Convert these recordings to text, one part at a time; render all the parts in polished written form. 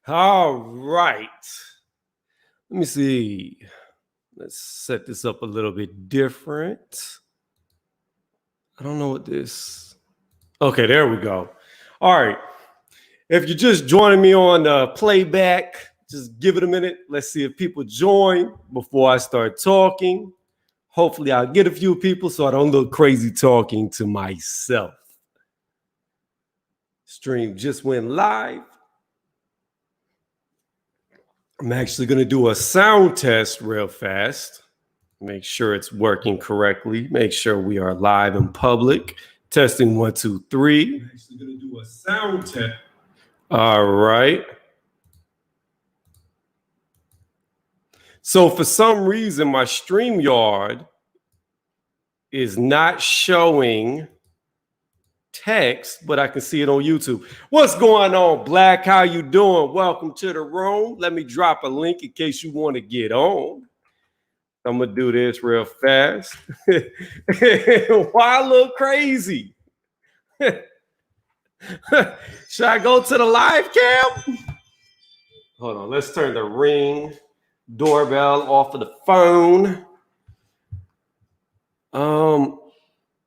All right. Let me see. Let's set this up a little bit different. I don't know what this. Okay, there we go. All right. If you're just joining me on playback, just give it a minute. Let's see if people join before I start talking. Hopefully, I'll get a few people so I don't look crazy talking to myself. Stream just went live. I'm actually going to do a sound test real fast. Make sure it's working correctly. Make sure we are live in public. Testing 1, 2, 3. I'm actually going to do a sound test. All right. So for some reason, my StreamYard is not showing text, but I can see it on YouTube. What's going on, Black? How you doing? Welcome to the room. Let me drop a link in case you want to get on. I'm going to do this real fast. Why I look crazy? Should I go to the live cam? Hold on. Let's turn the Ring doorbell off of the phone.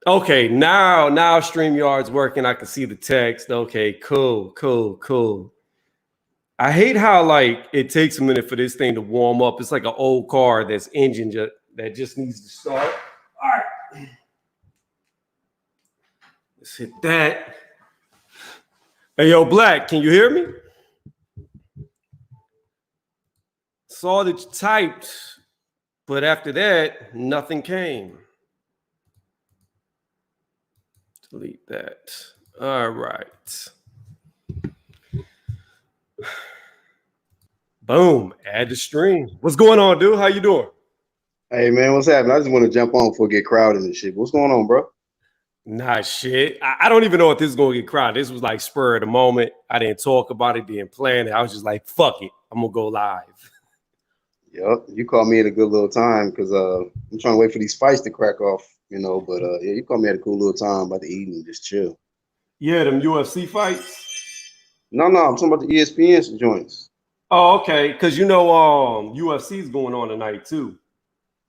Okay, now StreamYard's working. I can see the text. Okay, cool. I hate how like it takes a minute for this thing to warm up. It's like an old car that's that just needs to start. All right. Let's hit that. Hey, yo, Black, can you hear me? Saw that you typed, but after that, nothing came. Delete that. All right. Boom. Add the stream. What's going on, dude? How you doing? Hey, man, what's happening? I just want to jump on before it get crowded and shit. What's going on, bro? Nah, shit. I don't even know if this is going to get crowded. This was like spur of the moment. I didn't talk about it, didn't plan it. I was just like, fuck it. I'm going to go live. Yep, you called me at a good little time because I'm trying to wait for these fights to crack off, you know. But yeah, you called me at a cool little time about to eat and just chill. Yeah, them UFC fights? No, I'm talking about the ESPN joints. Oh, okay. Because you know UFC is going on tonight too.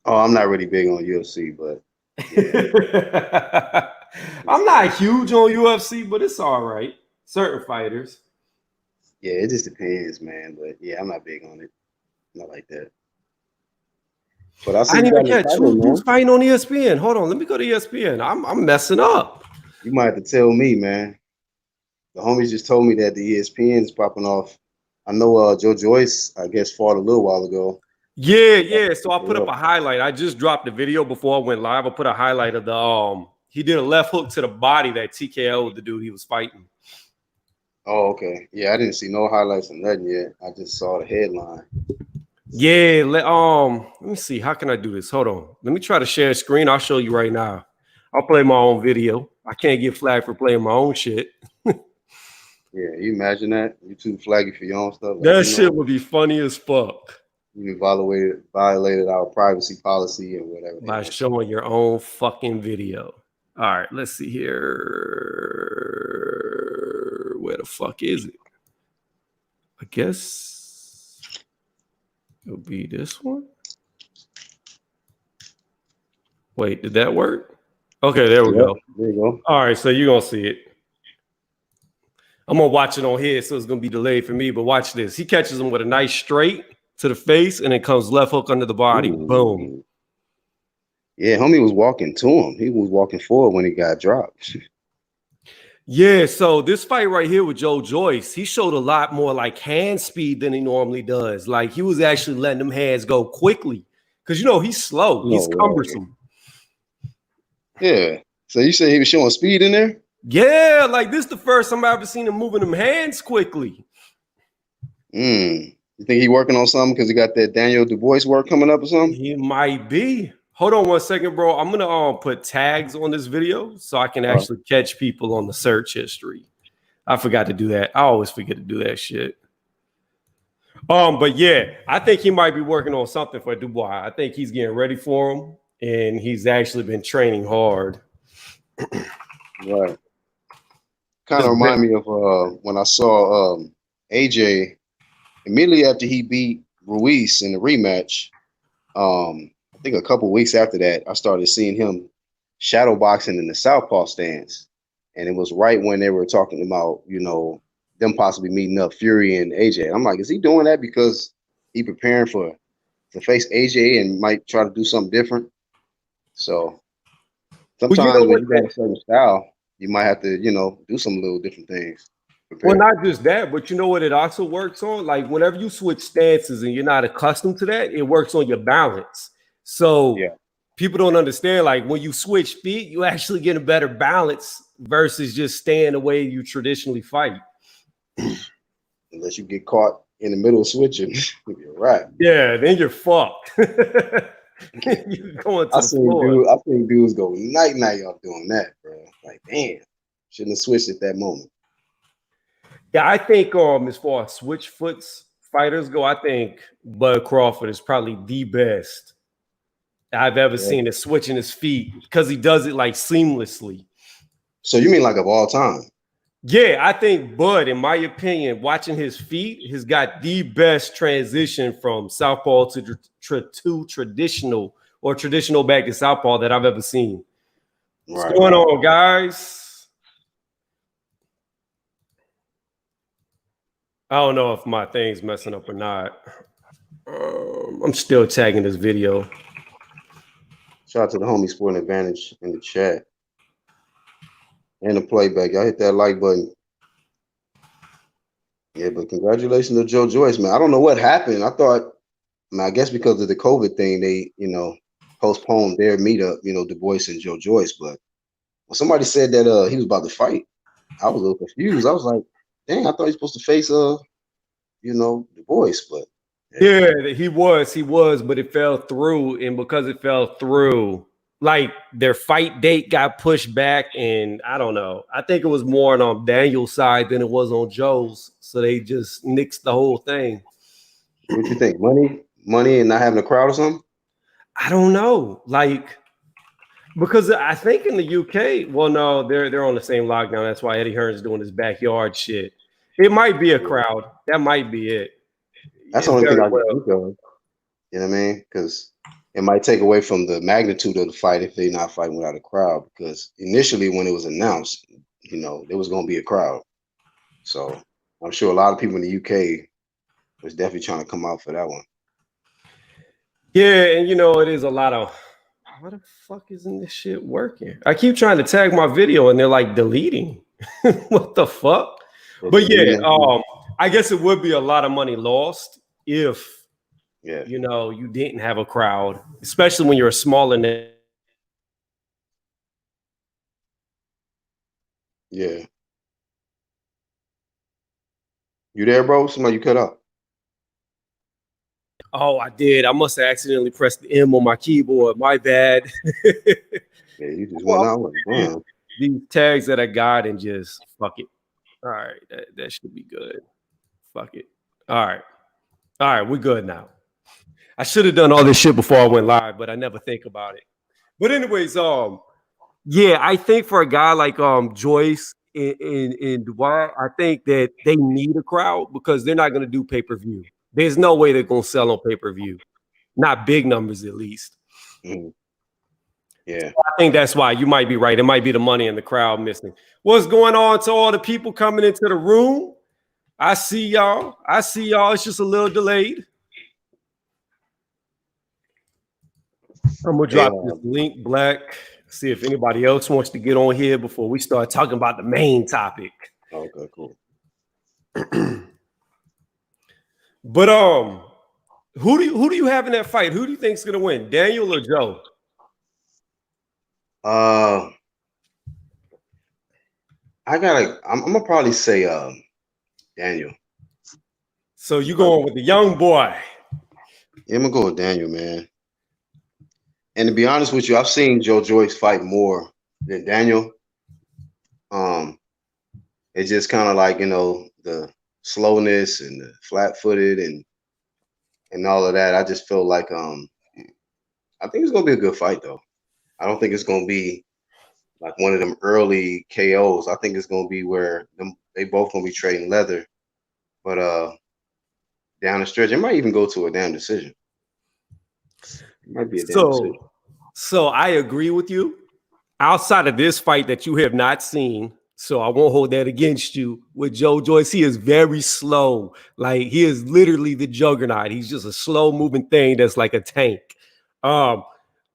Oh, I'm not really big on UFC, but yeah. I'm not huge on UFC, but it's all right. Certain fighters. Yeah, it just depends, man. But yeah, I'm not big on it. Not like that. But I didn't even catch who's fighting on ESPN. Hold on, let me go to ESPN. I'm messing up. You might have to tell me, man. The homies just told me that the ESPN is popping off. I know Joe Joyce, I guess, fought a little while ago. Yeah. So I put up a highlight. I just dropped the video before I went live. I put a highlight of the he did a left hook to the body that TKO'd the dude he was fighting. Oh, okay. Yeah, I didn't see no highlights or nothing yet. I just saw the headline. Yeah, let me see. How can I do this? Hold on. Let me try to share screen. I'll show you right now. I'll play my own video. I can't get flagged for playing my own shit. Yeah, you imagine that? You too flaggy for your own stuff. Like, that shit would be funny as fuck. You violated our privacy policy or whatever. By showing your own fucking video. All right, let's see here. Where the fuck is it? I guess it'll be this one. Wait, did that work? Okay, there we go. There you go. All right, so you're going to see it. I'm going to watch it on here, so it's going to be delayed for me, but watch this. He catches him with a nice straight to the face, and it comes left hook under the body. Ooh. Boom. Yeah, homie was walking to him. He was walking forward when he got dropped. Yeah, so this fight right here with Joe Joyce, he showed a lot more like hand speed than he normally does. Like he was actually letting them hands go quickly because, you know, he's slow. He's cumbersome. Yeah. So you say he was showing speed in there? Yeah, like this is the first time I've ever seen him moving them hands quickly. You think he working on something because he got that Daniel Du Bois work coming up or something? He might be. Hold on 1 second, bro. I'm gonna put tags on this video so I can actually catch people on the search history. I forgot to do that. I always forget to do that shit. But yeah, I think he might be working on something for Dubois. I think he's getting ready for him, and he's actually been training hard. Right. Kind of remind me of when I saw AJ immediately after he beat Ruiz in the rematch, I think a couple weeks after that, I started seeing him shadow boxing in the southpaw stance, and it was right when they were talking about them possibly meeting up Fury and AJ. I'm like, is he doing that because he preparing to face AJ and might try to do something different? So Well, you know sometimes when what? you got a certain style, you might have to do some little different things. Well, Prepare. not just that, but you know what it also works on? Like whenever you switch stances and you're not accustomed to that, it works on your balance. So Yeah. people don't understand, like when you switch feet, you actually get a better balance versus just staying the way you traditionally fight. Unless you get caught in the middle of switching, you're right. Yeah, then you're fucked. You're going to the floor. I seen dudes go night night off doing that, bro. Like, damn, shouldn't have switched at that moment. Yeah, I think as far as switch foots fighters go, I think Bud Crawford is probably the best I've ever Yeah. seen at switching his feet because he does it like seamlessly. So you mean like of all time? Yeah, I think Bud, in my opinion, watching his feet, has got the best transition from southpaw to traditional or traditional back to southpaw that I've ever seen. What's Right, going right. on, guys? I don't know if my thing's messing up or not. I'm still tagging this video. Shout out to the homie Sporting Advantage in the chat and the playback. Y'all hit that like button. Yeah, but congratulations to Joe Joyce, man. I don't know what happened. I guess because of the COVID thing, they, postponed their meetup, Du Bois and Joe Joyce. But when somebody said that he was about to fight, I was a little confused. I was like, dang, I thought he was supposed to face Du Bois, but hey. Yeah, he was, but it fell through, and because it fell through, like their fight date got pushed back, and I don't know. I think it was more on Daniel's side than it was on Joe's, so they just nixed the whole thing. What you think? Money, and not having a crowd or something? I don't know, like because I think in the UK, well, no, they're on the same lockdown. That's why Eddie Hearn's doing his backyard shit. It might be a Yeah. crowd. That might be it. That's the It only thing very I can well. think of. You know what I mean? Because it might take away from the magnitude of the fight if they're not fighting without a crowd. Because initially, when it was announced, there was going to be a crowd. So I'm sure a lot of people in the UK was definitely trying to come out for that one. Yeah, and it is a lot of why the fuck isn't this shit working? I keep trying to tag my video and they're like deleting. What the fuck? But But yeah, deleting I guess it would be a lot of money lost if yeah, you didn't have a crowd, especially when you're a smaller name. yeah. You there, bro? Somebody you cut up. Oh, I did. I must have accidentally pressed the M on my keyboard. My bad. Yeah, you just went Well, out like, damn. these tags that I got and just fuck it. All right, that should be good. Fuck it. All right. All right, we're good now. I should have done all this shit before I went live, but I never think about it. But anyways, yeah, I think for a guy like Joyce and Dwight, I think that they need a crowd because they're not going to do pay per view. There's no way they're going to sell on pay per view, not big numbers at least. Mhm. Yeah. I think that's why you might be right. It might be the money in the crowd missing. What's going on to all the people coming into the room? I see y'all. I see y'all. It's just a little delayed. I'm gonna Hey, drop this link, Black. See if anybody else wants to get on here before we start talking about the main topic. okay, cool. But who do you have in that fight? Who do you think is gonna win, Daniel or Joe? Uh, I'm gonna probably say Daniel. So you going with the young boy? Yeah, I'm gonna go with Daniel, man. And to be honest with you, I've seen Joe Joyce fight more than Daniel. Um, it's just kind of like the slowness and the flat-footed and all of that. I just feel like I think it's gonna be a good fight though. I don't think it's gonna be like one of them early KOs. I think it's gonna be where they both gonna be trading leather. But down the stretch. It might even go to a damn decision. It might be a damn decision. So I agree with you. Outside of this fight that you have not seen, so I won't hold that against you. With Joe Joyce, he is very slow. Like he is literally the juggernaut. He's just a slow moving thing that's like a tank. Um,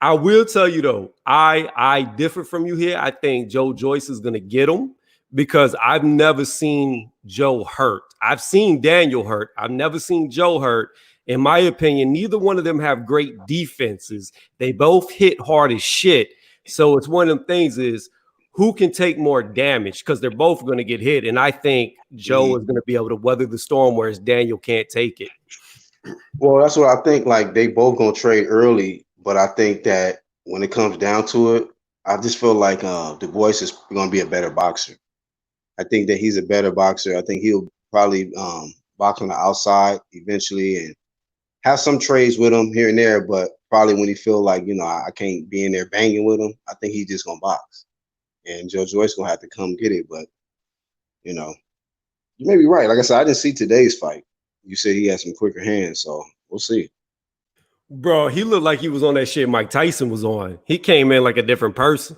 I will tell you though, I differ from you here. I think Joe Joyce is gonna get him because I've never seen Joe hurt. I've seen Daniel hurt. I've never seen Joe hurt. In my opinion, neither one of them have great defenses. They both hit hard as shit. So it's one of them things is who can take more damage because they're both going to get hit. And I think Joe is going to be able to weather the storm, whereas Daniel can't take it. Well, that's what I think. Like they both gonna trade early, but I think that when it comes down to it, I just feel like Du Bois is gonna be a better boxer. I think that he's a better boxer. I think he'll probably box on the outside eventually and have some trades with him here and there, but probably when he feel like, I can't be in there banging with him, I think he's just gonna box. And Joe Joyce gonna have to come get it. But you may be right. Like I said, I didn't see today's fight. You said he had some quicker hands, so we'll see. Bro, he looked like he was on that shit Mike Tyson was on. He came in like a different person.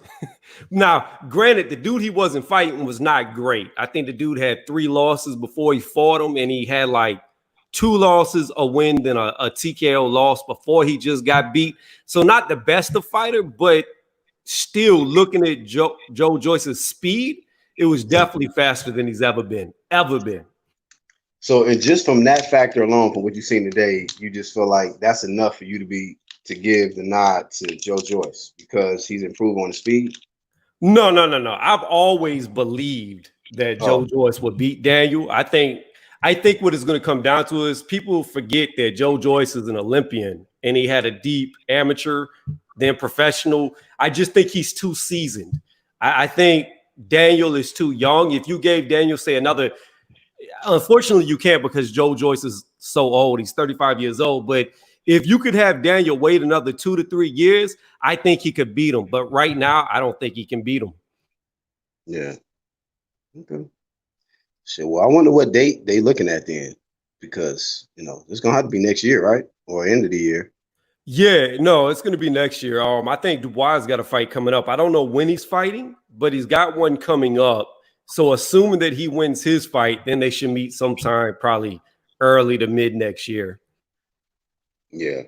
Now, granted, the dude he wasn't fighting was not great. I think the dude had 3 losses before he fought him, and he had like 2 losses, a win, then a TKO loss before he just got beat. So not the best of fighter, but still looking at Joe Joyce's speed, it was definitely faster than he's ever been. So, and just from that factor alone, from what you've seen today, you just feel like that's enough for you to give the nod to Joe Joyce because he's improved on the speed. No. I've always believed that Joe Joyce would beat Daniel. I think what it's going to come down to is people forget that Joe Joyce is an Olympian and he had a deep amateur, then professional. I just think he's too seasoned. I think Daniel is too young. If you gave Daniel, say, another, unfortunately, you can't because Joe Joyce is so old. He's 35 years old. But if you could have Daniel wait another 2 to 3 years, I think he could beat him. But right now, I don't think he can beat him. Yeah. Okay. So, well, I wonder what date they looking at then, because it's gonna have to be next year, right, or end of the year. Yeah, no, it's gonna be next year. I think Dubois got a fight coming up. I don't know when he's fighting, but he's got one coming up. So, assuming that he wins his fight, then they should meet sometime probably early to mid next year. Yeah.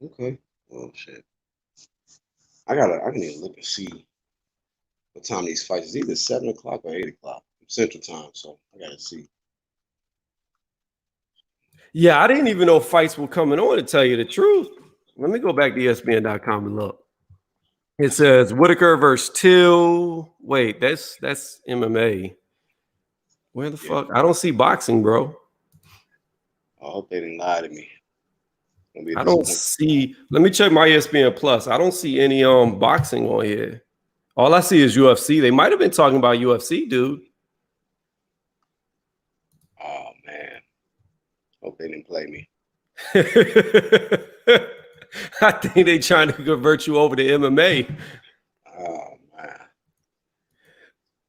Okay. Oh shit. I can even look and see what time these fights is. Either 7 o'clock or 8 o'clock Central Time. So I gotta see. Yeah, I didn't even know fights were coming on, to tell you the truth. Let me go back to ESPN.com and look. It says Whitaker versus Till. Wait, that's MMA. Where the fuck? I don't see boxing, bro. I hope they didn't lie to me. I don't see. Let me check my ESPN Plus. I don't see any boxing on here. All I see is UFC. They might have been talking about UFC, dude. Oh man. Hope they didn't play me. I think they trying to convert you over to MMA. Oh man.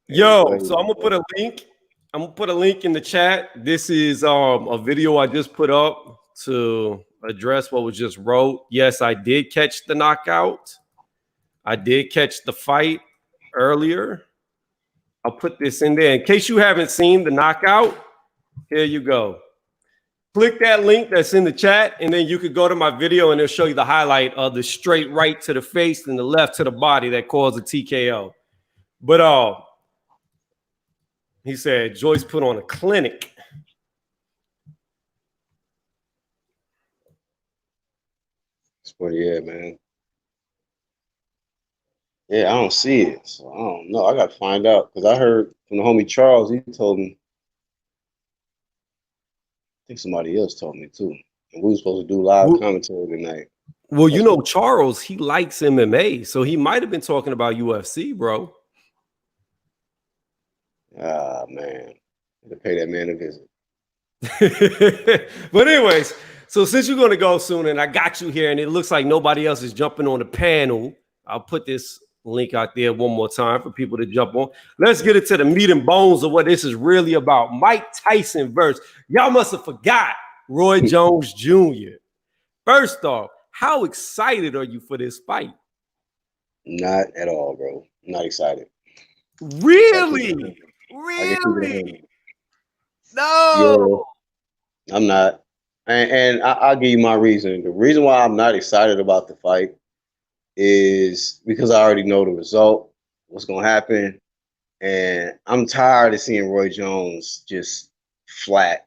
Yo, so I'm gonna put a link. I'm gonna put a link in the chat. This is a video I just put up to address what was just wrote. Yes, I did catch the knockout. I did catch the fight earlier. I'll put this in there. In case you haven't seen the knockout, here you go. Click that link that's in the chat, and then you could go to my video, and it'll show you the highlight of the straight right to the face and the left to the body that caused a TKO. But he said Joyce put on a clinic. But yeah, man. Yeah, I don't see it, so I don't know. I got to find out because I heard from the homie Charles. He told me. I think somebody else told me too. And we were supposed to do live commentary tonight. Well, Charles, he likes MMA, so he might have been talking about UFC, bro. Ah, man. I had to pay that man a visit. But anyways, so since you're going to go soon, and I got you here, and it looks like nobody else is jumping on the panel, I'll put this link out there one more time for people to jump on. Let's get into the meat and bones of what this is really about. Mike Tyson versus, y'all must have forgot, Roy Jones Jr. First off, how excited are you for this fight? Not at all, bro. I'm not excited. Really? I can keep it Really? 100. Yeah, No. I'm not. I'll give you my reason. The reason why I'm not excited about the fight is because I already know the result, what's gonna happen, and I'm tired of seeing Roy Jones just flat,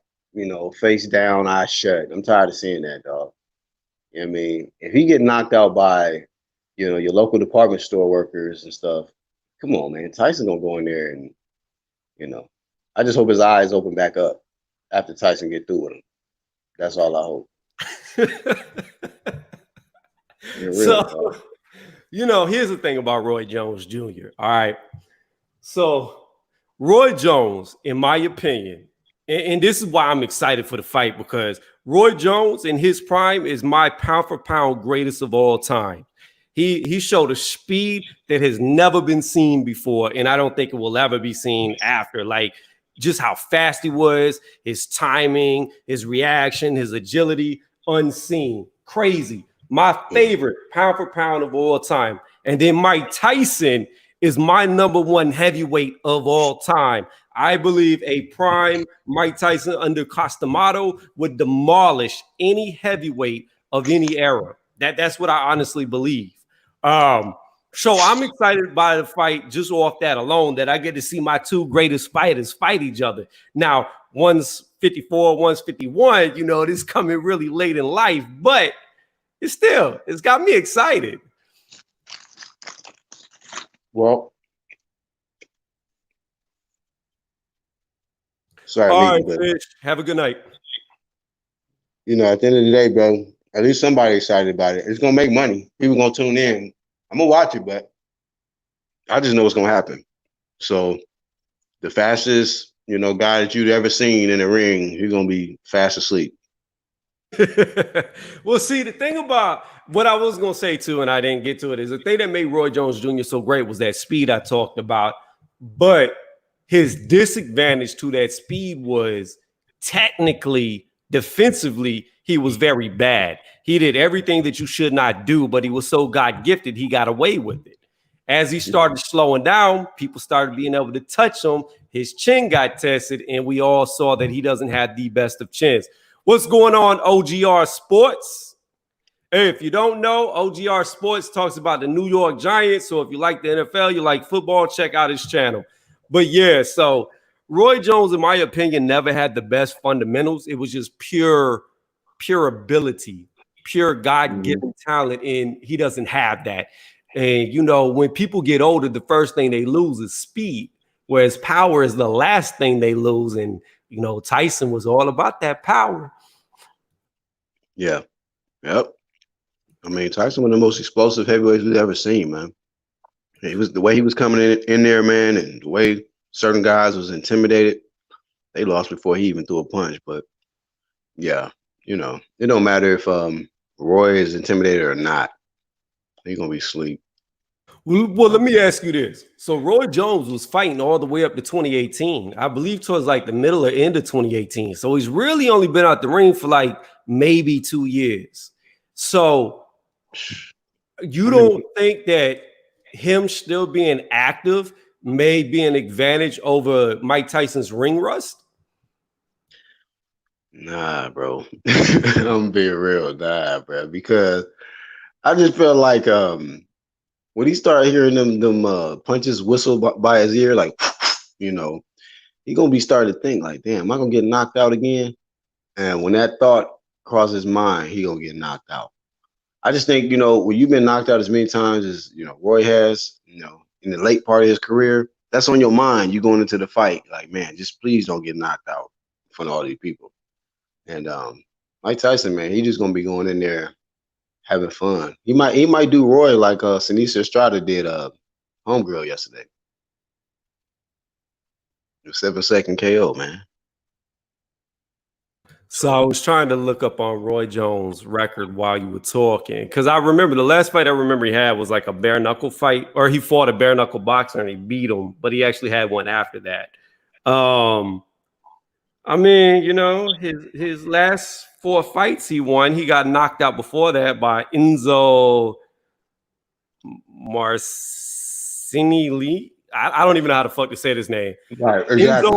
face down, eyes shut. I'm tired of seeing that, dog. You know what I mean? If he get knocked out by, your local department store workers and stuff, come on, man. Tyson gonna go in there and, you know, I just hope his eyes open back up after Tyson get through with him. That's all I hope. Yeah, really, So, dog. here's the thing about Roy Jones Jr. All right. So, Roy Jones, in my opinion, and this is why I'm excited for the fight, because Roy Jones in his prime is my pound for pound greatest of all time. He showed a speed that has never been seen before, and I don't think it will ever be seen after. Like, just how fast he was, his timing, his reaction, his agility, unseen, crazy. My favorite pound for pound of all time. And then Mike Tyson is my number one heavyweight of all time. I believe a prime Mike Tyson under Costamato would demolish any heavyweight of any era. That's what I honestly believe. Um, so I'm excited by the fight just off that alone, that I get to see my two greatest fighters fight each other. Now, one's 54, one's 51. This coming really late in life, but it's got me excited. Well, sorry, I'm All right, eating, but Fish. Have a good night. at the end of the day, bro, at least somebody excited about it. It's gonna make money. People gonna tune in. I'm gonna watch it, but I just know what's gonna happen. So the fastest, guy that you've ever seen in the ring, he's gonna be fast asleep. Well, see, the thing about what I was going to say too, and I didn't get to it, is the thing that made Roy Jones Jr. so great was that speed I talked about. But his disadvantage to that speed was technically, defensively, he was very bad. He did everything that you should not do, but he was so God gifted, he got away with it. As he started slowing down, people started being able to touch him. His chin got tested, and we all saw that he doesn't have the best of chins. What's going on, OGR Sports? Hey, if you don't know, OGR Sports talks about the New York Giants. So if you like the NFL, you like football, check out his channel. But yeah, so Roy Jones, in my opinion, never had the best fundamentals. It was just pure ability, pure God-given talent, and he doesn't have that. And when people get older, the first thing they lose is speed, whereas power is the last thing they lose. And Tyson was all about that power. Yeah. Yep. I mean, Tyson one of the most explosive heavyweights we've ever seen, man. He was the way he was coming in there, man, and the way certain guys was intimidated. They lost before he even threw a punch. But yeah, it don't matter if Roy is intimidated or not. He's gonna be asleep. Well, let me ask you this. So Roy Jones was fighting all the way up to 2018. I believe towards like the middle or end of 2018. So he's really only been out the ring for like maybe 2 years. So you don't think that him still being active may be an advantage over Mike Tyson's ring rust? Nah, bro. I'm being real, nah, bro. Because I just feel like when he started hearing them punches whistle by his ear, like he gonna be starting to think like, damn, am I gonna get knocked out again? And when that thought crosses his mind, he gonna get knocked out. I just think, when you've been knocked out as many times as Roy has, in the late part of his career, that's on your mind. You going into the fight, like, man, just please don't get knocked out in front of all these people. And Mike Tyson, man, he just gonna be going in there having fun. He might do Roy like Sinisa Estrada did Homegirl yesterday. 7-second KO, man. So I was trying to look up on Roy Jones' record while you were talking, because I remember the last fight I remember he had was like a bare knuckle fight, or he fought a bare knuckle boxer and he beat him, but he actually had one after that. I mean, you know, his last 4 fights he won, he got knocked out before that by Enzo Marcini Lee. I don't even know how the fuck to say this name. Right, exactly.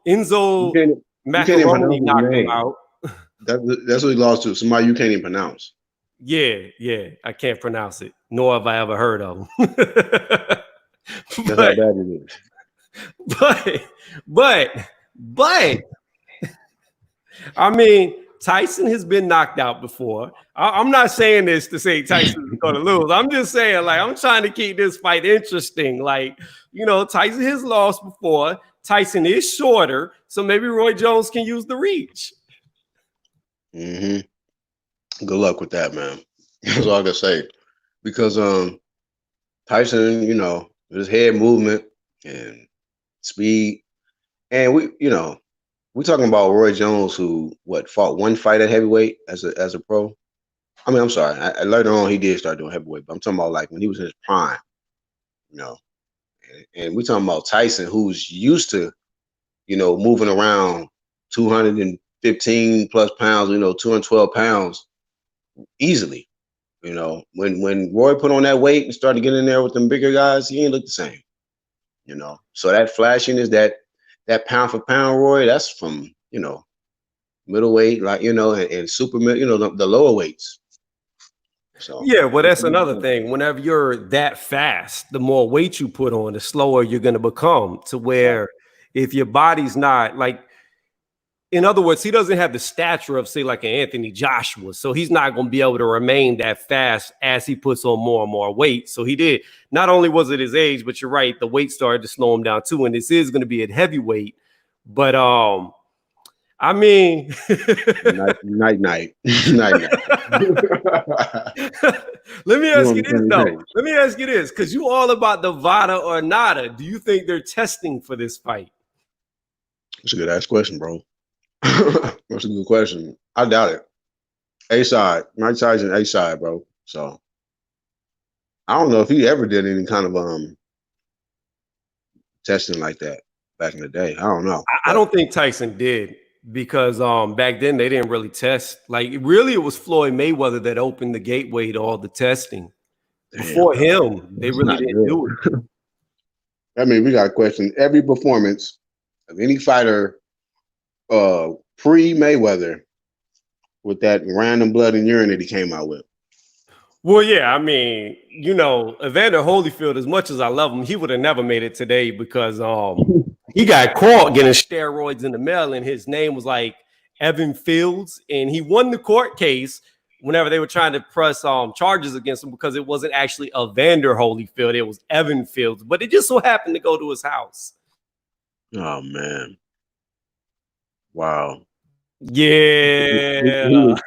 Enzo You can't even Macaroni pronounce his knocked him name. out. That's what he lost to. Somebody you can't even pronounce. Yeah, I can't pronounce it, nor have I ever heard of him. That's how bad it is. But I mean, Tyson has been knocked out before. I'm not saying this to say Tyson is going to lose. I'm just saying, like, I'm trying to keep this fight interesting. Like, you know, Tyson has lost before. Tyson is shorter, so maybe Roy Jones can use the reach. Mm-hmm. Good luck with that, man. That's all I can say. Because Tyson, you know, his head movement and speed, and we're talking about Roy Jones, who fought one fight at heavyweight as a pro. I mean, I'm sorry. Later on, he did start doing heavyweight, but I'm talking about like when he was in his prime, you know. And we're talking about Tyson, who's used to, moving around 215 plus pounds, 212 pounds easily. You know, when Roy put on that weight and started getting in there with them bigger guys, he ain't look the same. You know, so that flashiness, that pound for pound Roy, that's from middleweight, like and super, the lower weights. So yeah, well, that's another thing. Whenever you're that fast, the more weight you put on, the slower you're going to become. To where, if your body's not like, in other words, he doesn't have the stature of, say, like an Anthony Joshua. So he's not going to be able to remain that fast as he puts on more and more weight. So he did. Not only was it his age, but you're right, the weight started to slow him down too. And this is going to be at heavyweight. But I mean, night. Let me ask you this though. Let me ask you this, because you all about the vada or nada. Do you think they're testing for this fight? That's a good ass question, bro. That's a good question. I doubt it. A side, Mike Tyson, A side, bro. So I don't know if he ever did any kind of testing like that back in the day. I don't know. I don't think Tyson did, because back then they didn't really test. Like, really, it was Floyd Mayweather that opened the gateway to all the testing. Before him, they really didn't do it. I mean, we got to question every performance of any fighter pre-Mayweather with that random blood and urine that he came out with. Well, yeah, I mean, Evander Holyfield, as much as I love him, he would have never made it today, because he got caught getting steroids in the mail, and his name was like Evan Fields, and he won the court case whenever they were trying to press charges against him, because it wasn't actually Evander Holyfield, it was Evan Fields, but it just so happened to go to his house. Oh man. Wow. Yeah. He was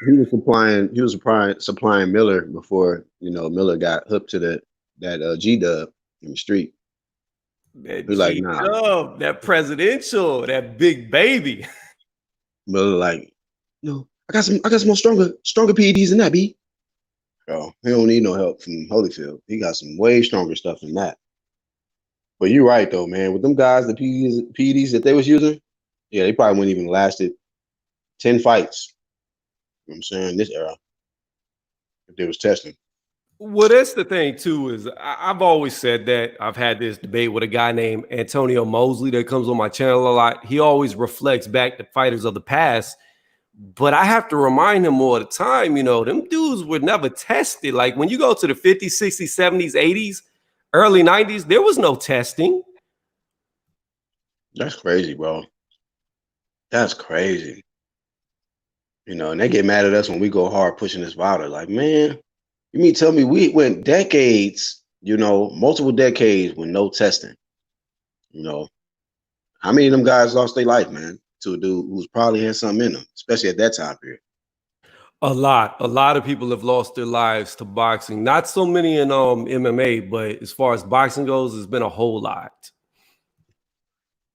supplying Miller before, Miller got hooked to that G-Dub in the street. That G-Dub, that presidential, that big baby. Miller like, no, I got some more stronger PEDs than that, B. Oh, he don't need no help from Holyfield. He got some way stronger stuff than that. But you're right though, man. With them guys, the PEDs that they was using, yeah, they probably wouldn't even lasted 10 fights. You know what I'm saying? This era, if they was testing. Well, that's the thing too, is I've always said that. I've had this debate with a guy named Antonio Mosley that comes on my channel a lot. He always reflects back to fighters of the past, but I have to remind him all the time, them dudes were never tested. Like, when you go to the 50s, 60s, 70s, 80s, early 90s, there was no testing. That's crazy, bro. That's crazy. And they get mad at us when we go hard pushing this water. Like, man, you mean tell me we went decades, multiple decades with no testing? How many of them guys lost their life, man, to a dude who's probably had something in them, especially at that time period? A lot of people have lost their lives to boxing. Not so many in MMA, but as far as boxing goes, it's been a whole lot.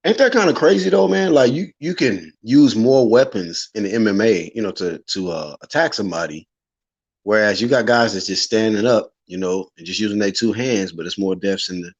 Ain't that kind of crazy though, man? Like you can use more weapons in the MMA, to attack somebody, whereas you got guys that's just standing up, and just using their two hands, but it's more deaths in the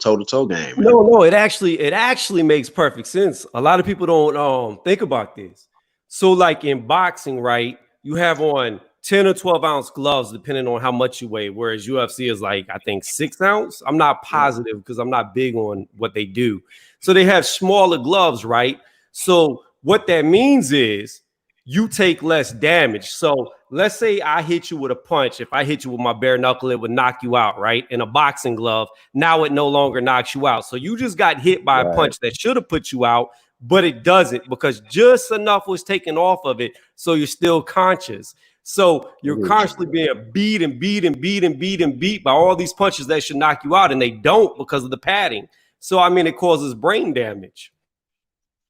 toe to toe game, man. No, it actually makes perfect sense. A lot of people don't think about this. So, like in boxing, right? You have on 10 or 12-ounce gloves, depending on how much you weigh, whereas UFC is like, I think 6-ounce. I'm not positive because I'm not big on what they do. So they have smaller gloves, right? So what that means is you take less damage. So let's say I hit you with a punch. If I hit you with my bare knuckle, it would knock you out, right? In a boxing glove, now it no longer knocks you out. So you just got hit by a Right. punch that should have put you out, but it doesn't because just enough was taken off of it. So you're still conscious. So you're constantly being beat and beat and beat and beat and beat by all these punches that should knock you out, and they don't because of the padding. So, I mean, it causes brain damage.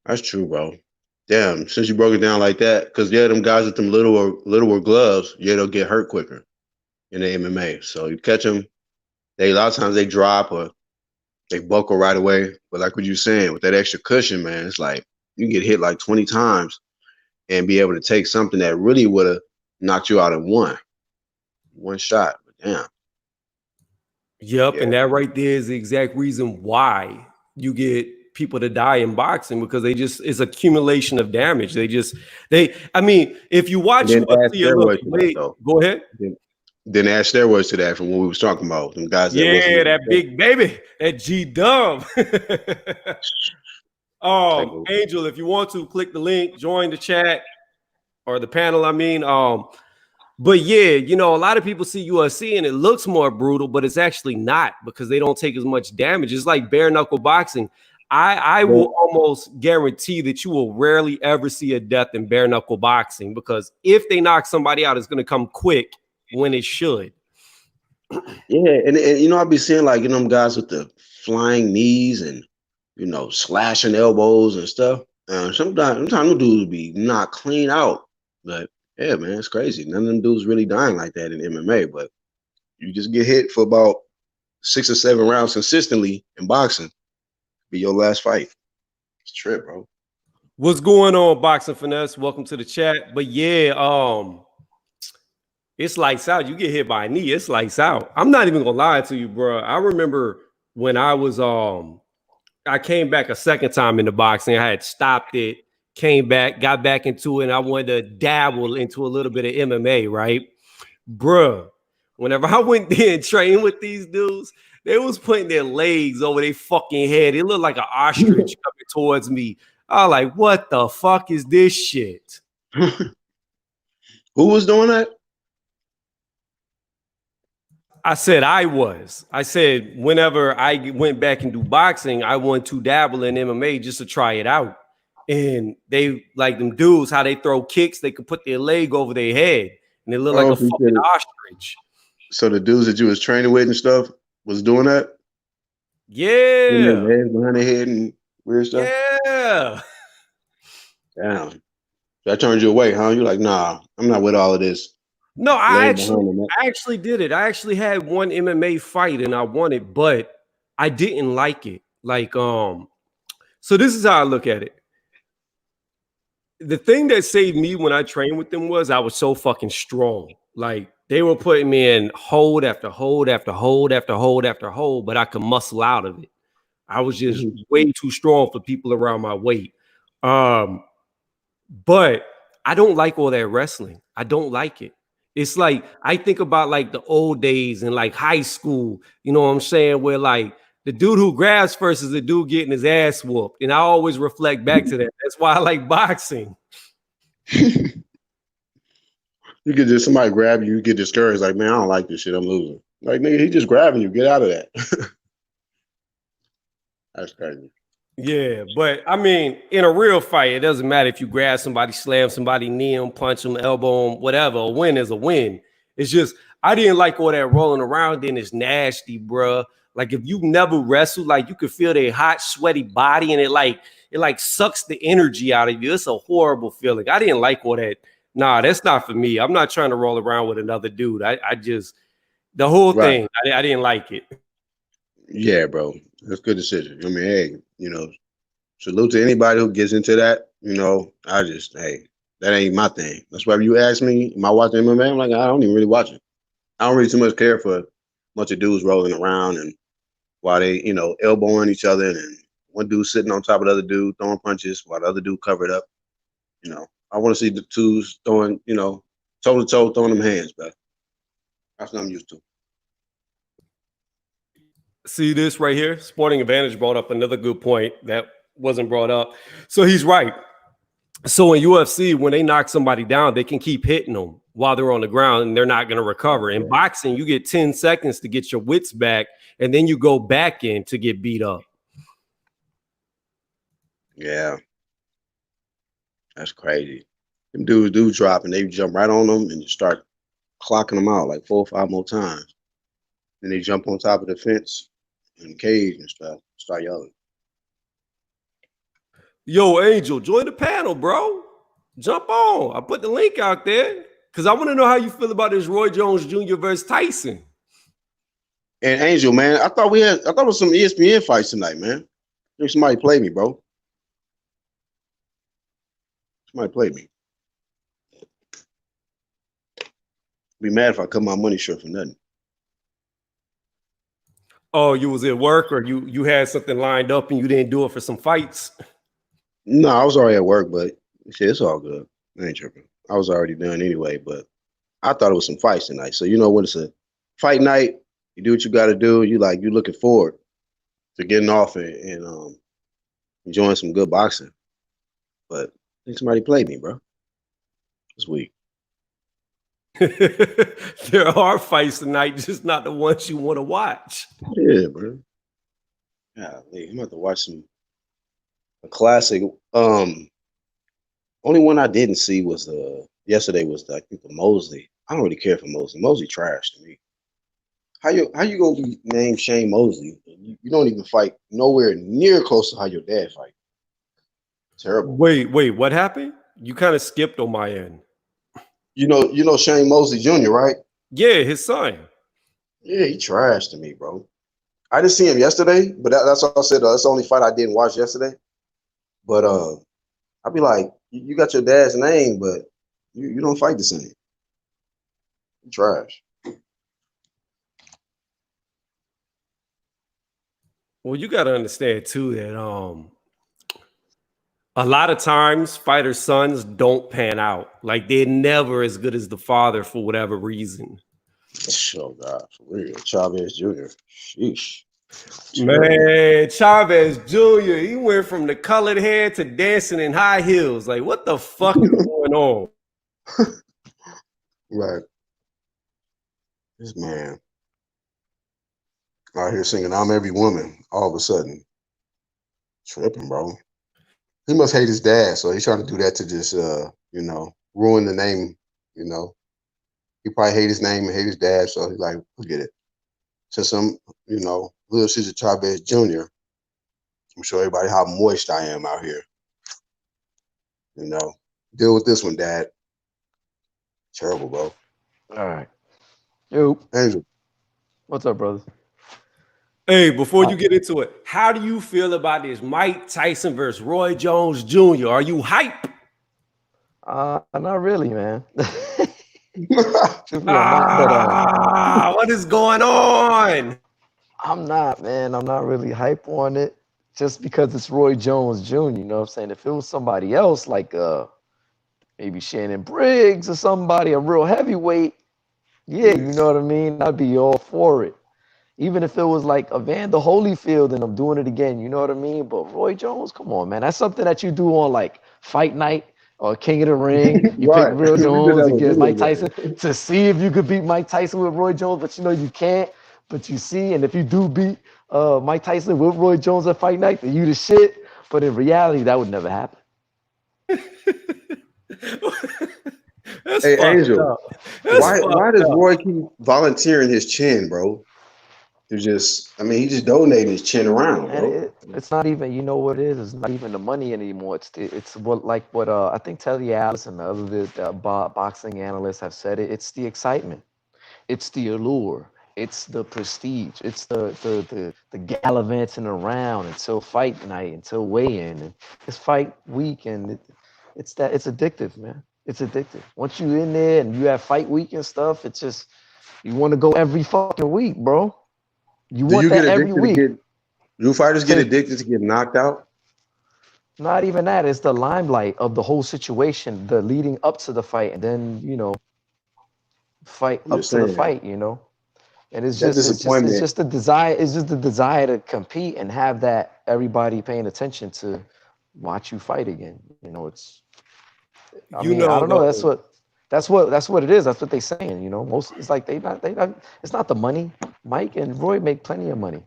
That's true, bro. Damn, since you broke it down like that, because them guys with them littler gloves, they'll get hurt quicker in the MMA. So you catch them, a lot of times they drop or they buckle right away. But like what you're saying, with that extra cushion, man, it's like you can get hit like 20 times and be able to take something that really would have knocked you out in one shot. But damn. Yep, Yeah. and that right there is the exact reason why you get people to die in boxing because it's accumulation of damage. I mean, if you And watch then add UFC a little steroids bit to that, late, though. go ahead. Then add steroids to that from what we was talking about. Them guys that wasn't Yeah, even that big baby, that G Dub. like, Angel, if you want to click the link, join the chat or the panel. I mean, but yeah, a lot of people see UFC and it looks more brutal, but it's actually not because they don't take as much damage. It's like bare knuckle boxing. I will almost guarantee that you will rarely ever see a death in bare knuckle boxing because if they knock somebody out, it's going to come quick when it should. yeah, and I'll be seeing like them guys with the flying knees and slashing elbows and stuff. Sometimes them dudes be not clean out, but yeah, man, it's crazy. None of them dudes really dying like that in MMA, but you just get hit for about 6 or 7 rounds consistently in boxing, be your last fight. It's a trip, bro. What's going on, Boxing Finesse? Welcome to the chat. But yeah, it's lights out. You get hit by a knee, it's lights out. I'm not even gonna lie to you, bro. I remember when I came back a second time into boxing. I had stopped it, came back, got back into it, and I wanted to dabble into a little bit of MMA, right? Bruh, whenever I went there and trained with these dudes, they was putting their legs over their fucking head. It looked like an ostrich coming towards me. I was like, what the fuck is this shit? Who was doing that? I said whenever I went back and do boxing, I wanted to dabble in MMA just to try it out. And they like them dudes, how they throw kicks, they could put their leg over their head and they look like a fucking ostrich. So the dudes that you was training with and stuff was doing that? Yeah. Putting their legs behind their head and weird stuff? Yeah. Damn. That turned you away, huh? You're like, nah, I'm not with all of this. No, I actually did it. I actually had one MMA fight and I won it, but I didn't like it. Like, so this is how I look at it. The thing that saved me when I trained with them was I was so fucking strong. Like they were putting me in hold after hold after hold after hold after hold, but I could muscle out of it. I was just way too strong for people around my weight. But I don't like all that wrestling. I don't like it. It's like I think about like the old days in like high school, you know what I'm saying? Where like the dude who grabs first is the dude getting his ass whooped. And I always reflect back to that. That's why I like boxing. You could just somebody grab you get discouraged, like, man, I don't like this shit. I'm losing. Like, nigga, he just grabbing you. Get out of that. That's crazy. Yeah, but I mean, in a real fight, it doesn't matter if you grab somebody, slam somebody, knee them, punch them, elbow them, whatever. A win is a win. It's just I didn't like all that rolling around. Then it's nasty, bruh. Like if you never wrestled, like you could feel their hot, sweaty body, and it like sucks the energy out of you. It's a horrible feeling. I didn't like all that. Nah, that's not for me. I'm not trying to roll around with another dude. I just the whole thing. I didn't like it. Yeah, bro. That's a good decision. I mean, hey, salute to anybody who gets into that. Hey, that ain't my thing. That's why if you ask me, am I watching MMA? I'm like, I don't even really watch it. I don't really too much care for a bunch of dudes rolling around and while they, elbowing each other and one dude sitting on top of the other dude throwing punches while the other dude covered up. I want to see the twos throwing, toe to toe, throwing them hands, bro. That's what I'm used to. See this right here? Sporting Advantage brought up another good point that wasn't brought up. So he's right. So in UFC, when they knock somebody down, they can keep hitting them while they're on the ground and they're not going to recover. In boxing, you get 10 seconds to get your wits back, and then you go back in to get beat up. Yeah. That's crazy. Them dudes do drop and they jump right on them and just start clocking them out like 4 or 5 more times. Then they jump on top of the fence and the cage and stuff, start yelling. Yo, Angel, join the panel, bro. Jump on. I put the link out there because I want to know how you feel about this Roy Jones Jr. versus Tyson. And Angel, man, I thought it was some ESPN fights tonight, man. I think somebody played me, bro. Somebody played me. Be mad if I cut my money short for nothing. Oh, you was at work or you had something lined up and you didn't do it for some fights? No, I was already at work, but shit, it's all good. I ain't tripping. I was already done anyway, but I thought it was some fights tonight. So when it's a fight night, you do what you got to do. You looking forward to getting off and enjoying some good boxing. But I think somebody played me, bro. This week. There are fights tonight, just not the ones you want to watch. Yeah, bro. Yeah, I'm about to watch a classic. Only one I didn't see was yesterday was I think the Mosley. I don't really care for Mosley. Mosley trash to me. How you gonna be named Shane Mosley? You don't even fight nowhere near close to how your dad fight. Terrible. Wait, what happened? You kind of skipped on my end. You know Shane Mosley Jr., right? Yeah, his son. Yeah, he trashed to me, bro. I didn't see him yesterday, but that's all I said. That's the only fight I didn't watch yesterday. But I'd be like, you got your dad's name, but you don't fight the same. You trash. Well, you got to understand too that a lot of times fighters' sons don't pan out. Like they're never as good as the father for whatever reason. Oh God, for real. Chavez Jr. Sheesh. Man, Chavez Jr., he went from the colored hair to dancing in high heels. Like, what the fuck is going on? Right. This man out here singing "I'm Every Woman" all of a sudden. Tripping, bro. He must hate his dad, so he's trying to do that to just ruin the name, He probably hate his name and hate his dad, so he's like, forget it. Since I'm, Little Caesar Chavez Jr., I'm sure everybody how moist I am out here. Deal with this one, Dad. Terrible, bro. All right. Yo, Angel. what's up, brothers? Hey, before you get into it, how do you feel about this Mike Tyson versus Roy Jones Jr.? Are you hype? Not really, man. Truthfully, I'm not. What is going on? I'm not, man. I'm not really hype on it just because it's Roy Jones Jr. You know what I'm saying? If it was somebody else, like maybe Shannon Briggs or somebody, a real heavyweight, yeah, you know what I mean? I'd be all for it. Even if it was like Evander Holyfield and I'm doing it again, you know what I mean? But Roy Jones, come on, man. That's something that you do on like Fight Night or King of the Ring. You pick Right. Roy We did Jones that with against Mike video Tyson game. to see if you could beat Mike Tyson with Roy Jones, but you know you can't. But you see, and if you do beat Mike Tyson with Roy Jones at Fight Night, then you the shit. But in reality, that would never happen. That's Hey, fucked Angel. up. That's Why fucked does up. Roy keep volunteering his chin, bro? He just donating his chin around, And bro. it's not even, you know what it is? It's not even the money anymore. It's what I think Telly Alice and the other boxing analysts have said it. It's the excitement. It's the allure. It's the prestige. It's the the gallivanting around until fight night, until weigh-in, and it's fight week, and it's addictive, man. It's addictive. Once you in there and you have fight week and stuff, it's just you want to go every fucking week, bro. You Do want you get that every addicted to week. do fighters get addicted to get knocked out? Not even that. It's the limelight of the whole situation, the leading up to the fight, and then fight I'm up just to the saying fight. And it's that it's disappointment. just the desire. It's just the desire to compete and have that everybody paying attention to watch you fight again. It's. I You mean, I know don't know. though. That's what it is. That's what they're saying. Most it's like they not. It's not the money. Mike and Roy make plenty of money.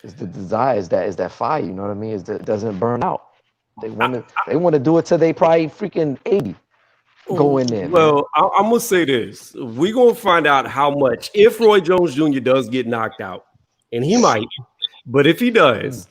It's the desire. Is that fire? You know what I mean? It doesn't burn out. They want to do it till they probably freaking 80. Go in there, man. Well, I'm gonna say this: we're gonna find out how much if Roy Jones Jr. does get knocked out, and he might, but if he does,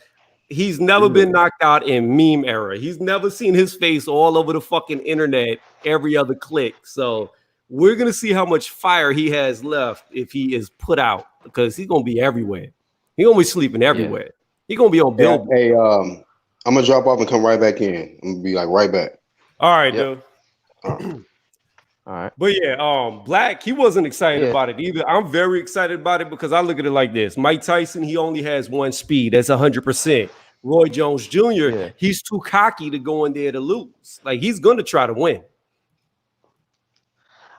he's never been knocked out in meme era. He's never seen his face all over the fucking internet every other click. So we're gonna see how much fire he has left if he is put out, because he's gonna be everywhere. He's gonna be sleeping everywhere. He's gonna be on Billboard. Hey, I'm gonna drop off and come right back in. I'm gonna be like right back. All right, Yep. dude. All right. But yeah, Black, he wasn't excited about it either. I'm very excited about it because I look at it like this. Mike Tyson, he only has one speed. That's 100%. Roy Jones Jr., he's too cocky to go in there to lose. Like, he's going to try to win.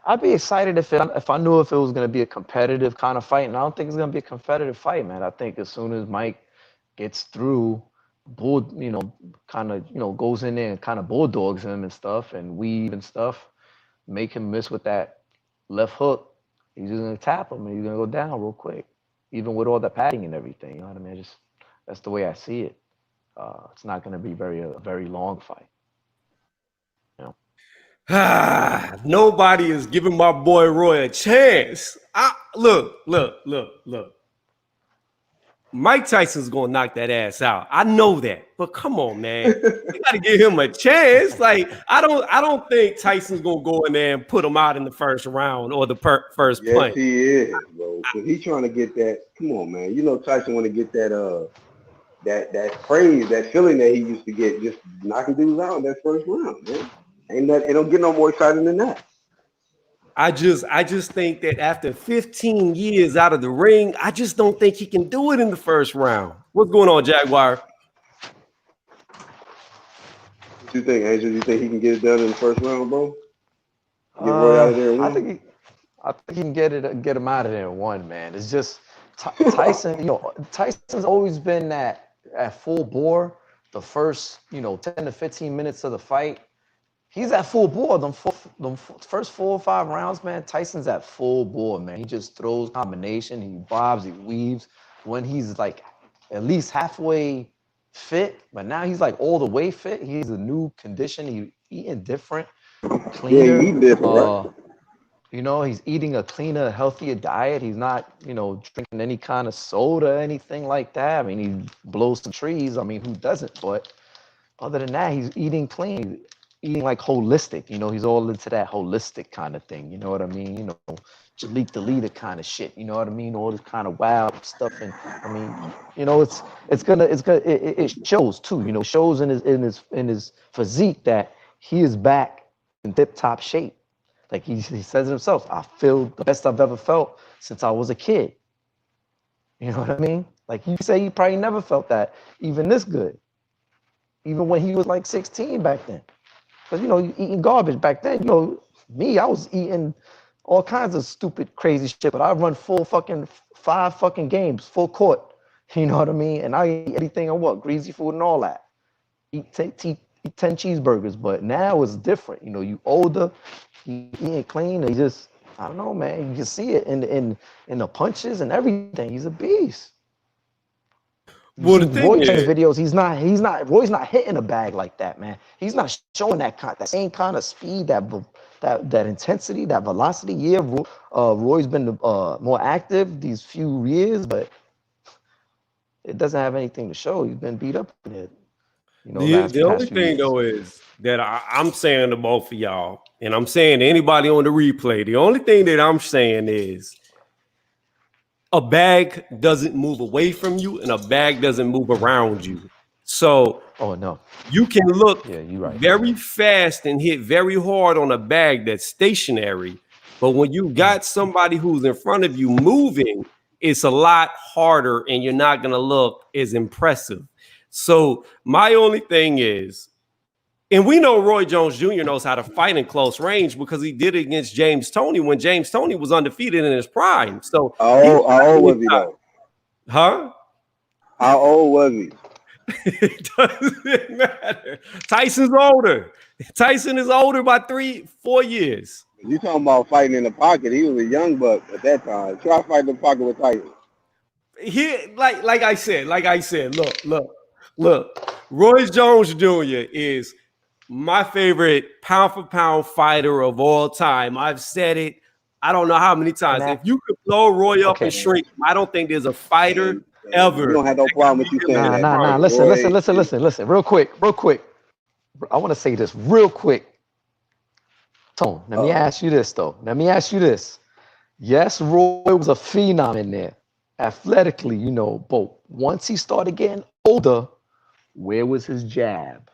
I'd be excited if I knew if it was going to be a competitive kind of fight, and I don't think it's going to be a competitive fight, man. I think as soon as Mike gets through, goes in there and kind of bulldogs him and stuff and weave and stuff, make him miss with that left hook, he's just gonna tap him and he's gonna go down real quick, even with all the padding and everything. You know what I mean? That's the way I see it. It's not gonna be a very long fight. Nobody is giving my boy Roy a chance. Look. Mike Tyson's gonna knock that ass out. I know that, but come on, man, you gotta give him a chance. Like, I don't think Tyson's gonna go in there and put him out in the first round or the first punch. Yes, he is, bro. Because he's trying to get that. Come on, man. You know Tyson want to get that that praise, that feeling that he used to get just knocking dudes out in that first round, man. It don't get no more exciting than that. I just think that after 15 years out of the ring, I just don't think he can do it in the first round. What's going on, Jaguar? What you think, Angel? You think he can get it done in the first round, bro? Get Roy out of there. I think he can get him out of there in one, man. It's just Tyson. Tyson's always been at full bore the first 10 to 15 minutes of the fight. He's at full bore. Them first 4 or 5 rounds, man. Tyson's at full bore, man. He just throws combination. He bobs, he weaves. When he's like at least halfway fit, but now he's like all the way fit. He's a new condition. He's eating different, cleaner. Yeah, he different, right? He's eating a cleaner, healthier diet. He's not, drinking any kind of soda, anything like that. I mean, he blows some trees. I mean, who doesn't? But other than that, he's eating clean. Eating like holistic, he's all into that holistic kind of thing. You know what I mean? Jalik the leader kind of shit. You know what I mean? All this kind of wild stuff. And I mean, it shows too. It shows in his physique that he is back in tip top shape. Like he says it himself. I feel the best I've ever felt since I was a kid. You know what I mean? Like you say, he probably never felt that even this good. Even when he was like 16 back then. Because, you eating garbage back then. Me, I was eating all kinds of stupid, crazy shit. But I run 5 fucking games, full court. You know what I mean? And I eat anything I want, greasy food and all that. Eat 10 cheeseburgers. But now it's different. You older, you eating clean. And just, I don't know, man. You can see it in the punches and everything. He's a beast. Well, the thing Roy's is, videos, Roy's not hitting a bag like that, man. He's not showing that same kind of speed, that intensity, that velocity. Yeah, Roy's been more active these few years, but it doesn't have anything to show. He's been beat up in it. The only thing though is that I'm saying to both of y'all, and I'm saying to anybody on the replay, the only thing that I'm saying is, a bag doesn't move away from you and a bag doesn't move around you. So Oh no. you can look Yeah, you're right. very fast and hit very hard on a bag that's stationary. But when you got somebody who's in front of you moving, it's a lot harder and you're not going to look as impressive. So my only thing is, and we know Roy Jones Jr. knows how to fight in close range because he did it against James Toney when James Toney was undefeated in his prime. So How old was he though? Huh? How old was he? It doesn't matter. Tyson's older. Tyson is older by 3-4 years. You talking about fighting in the pocket? He was a young buck at that time. Try fighting in the pocket with Tyson. He like I said. Look. Roy Jones Jr. is my favorite pound for pound fighter of all time. I've said it. I don't know how many times. If you could blow Roy up and shrink, I don't think there's a fighter ever. You don't have no problem with you saying that. Nah. Listen. Real quick. I want to say this real quick. Tone, let me ask you this, though. Yes, Roy was a phenom in there. Athletically, but once he started getting older, where was his jab?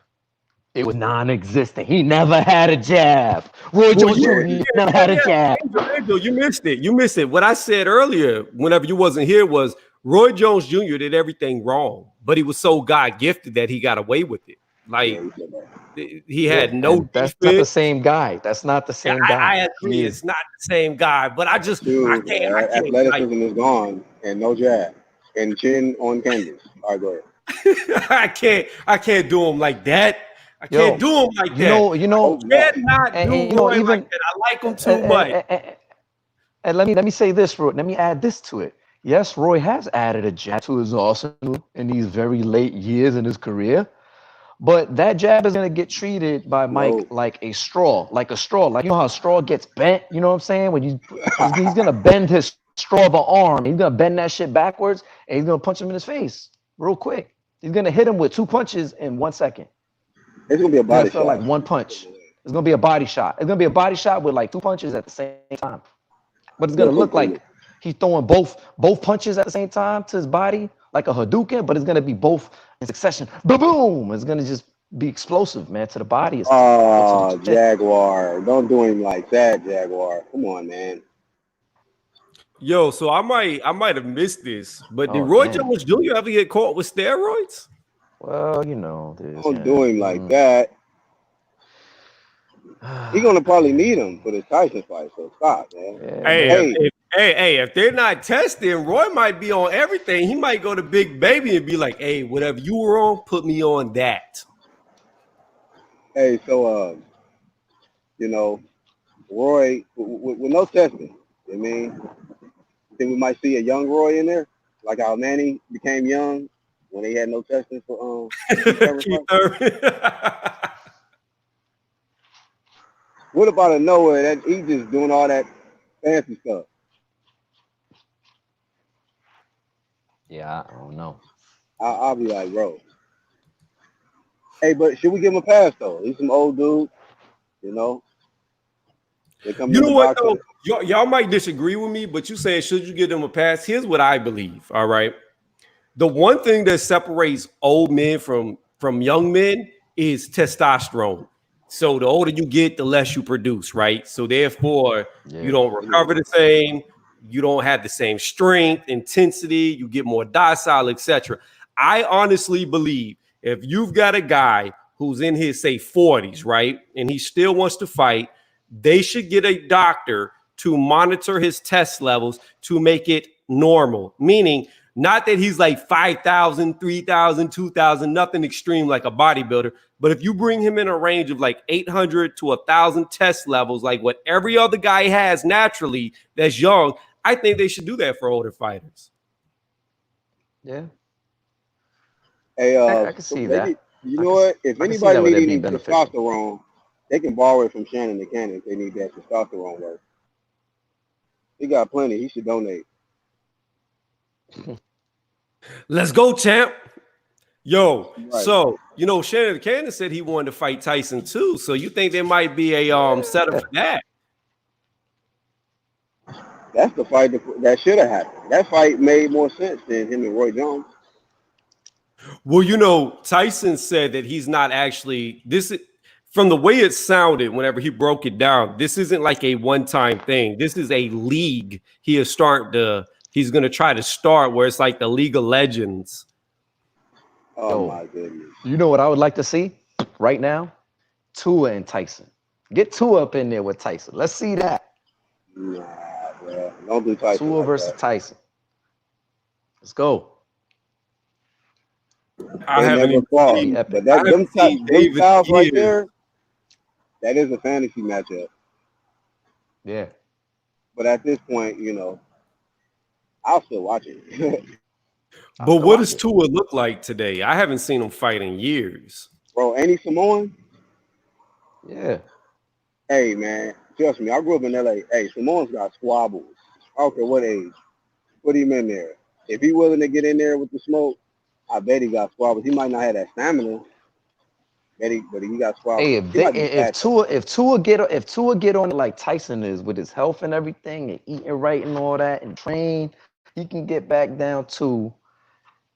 It was non-existent. He never had a jab. Roy Jones Jr. never had a jab. Angel, you missed it. What I said earlier, whenever you wasn't here, was Roy Jones Jr. did everything wrong, but he was so God gifted that he got away with it. Like he had no. That's not the same guy. I agree. It's not the same guy, but I can't. Athleticism is gone and no jab and chin on canvas. All right, go ahead. I can't do him like that. I can't do him like that. Like that. I like him too much. And let me say this, Roy. Let me add this to it. Yes, Roy has added a jab to his arsenal in these very late years in his career, but that jab is going to get treated by Mike like a straw. Like you know how a straw gets bent. You know what I'm saying? When he's going to bend his straw of an arm, he's going to bend that shit backwards, and he's going to punch him in his face real quick. He's going to hit him with 2 punches in 1 second. It's going to be a body shot. Like one punch. It's going to be a body shot. It's going to be a body shot with like 2 punches at the same time. But it's going to look like he's throwing both punches at the same time to his body, like a Hadouken, but it's going to be both in succession. Boom! It's going to just be explosive, man, to the body. Oh, Jaguar. Don't do him like that, Jaguar. Come on, man. Yo, so I might have missed this, but did Roy Jones Jr. ever get caught with steroids? Well, don't do him like that. He's gonna probably need him for the Tyson fight, so stop, man. Hey, if they're not testing, Roy might be on everything. He might go to Big Baby and be like, "Hey, whatever you were on, put me on that." Hey, so Roy with no testing. I mean, think we might see a young Roy in there, like how Manny became young when he had no testing for Keith Urban. What about a Noah that he just doing all that fancy stuff? Yeah, I don't know. I'll be like, bro. Hey, but should we give him a pass though? He's some old dude, They come. You know what though? Y'all might disagree with me, but you said should you give them a pass? Here's what I believe. All right. The one thing that separates old men from young men is testosterone. So the older you get, the less you produce, right? So therefore, you don't recover the same. You don't have the same strength, intensity. You get more docile, etc. I honestly believe if you've got a guy who's in his, say, 40s, right, and he still wants to fight, they should get a doctor to monitor his test levels to make it normal, meaning not that he's like 5,000, 3,000, 2,000, nothing extreme like a bodybuilder. But if you bring him in a range of like 800 to 1,000 test levels, like what every other guy has naturally that's young, I think they should do that for older fighters. Yeah. Hey, I can see that. You know what? If anybody needs any testosterone, they can borrow it from Shannon the Cannon if they need that testosterone work. He got plenty. He should donate. Let's go, champ. Yo, right. So Shannon Cannon said he wanted to fight Tyson too. So you think there might be a setup for that? That's the fight that should have happened. That fight made more sense than him and Roy Jones. Well, Tyson said that he's not actually this. From the way it sounded, whenever he broke it down, this isn't like a one-time thing. This is a league. He's going to try to start where it's like the League of Legends. Oh my goodness! You know what I would like to see right now? Tua and Tyson. Get Tua up in there with Tyson. Let's see that. Nah, bro. Don't do Tyson. Tua like versus that. Tyson. Let's go. I They haven't never even fought, seen. but I that haven't seen them David styles right Years. there, that is a fantasy matchup. Yeah. But at this point, I'll still watch it. But what does Tua look like today? I haven't seen him fight in years. Bro, ain't he Samoan? Yeah. Hey, man, trust me, I grew up in L.A. Hey, Samoans got squabbles. I don't care what age. Put him in there. If he willing to get in there with the smoke, I bet he got squabbles. He might not have that stamina, but he got squabbles. Hey, He might be if Tua get on like Tyson is with his health and everything and eating right and all that and train, he can get back down to,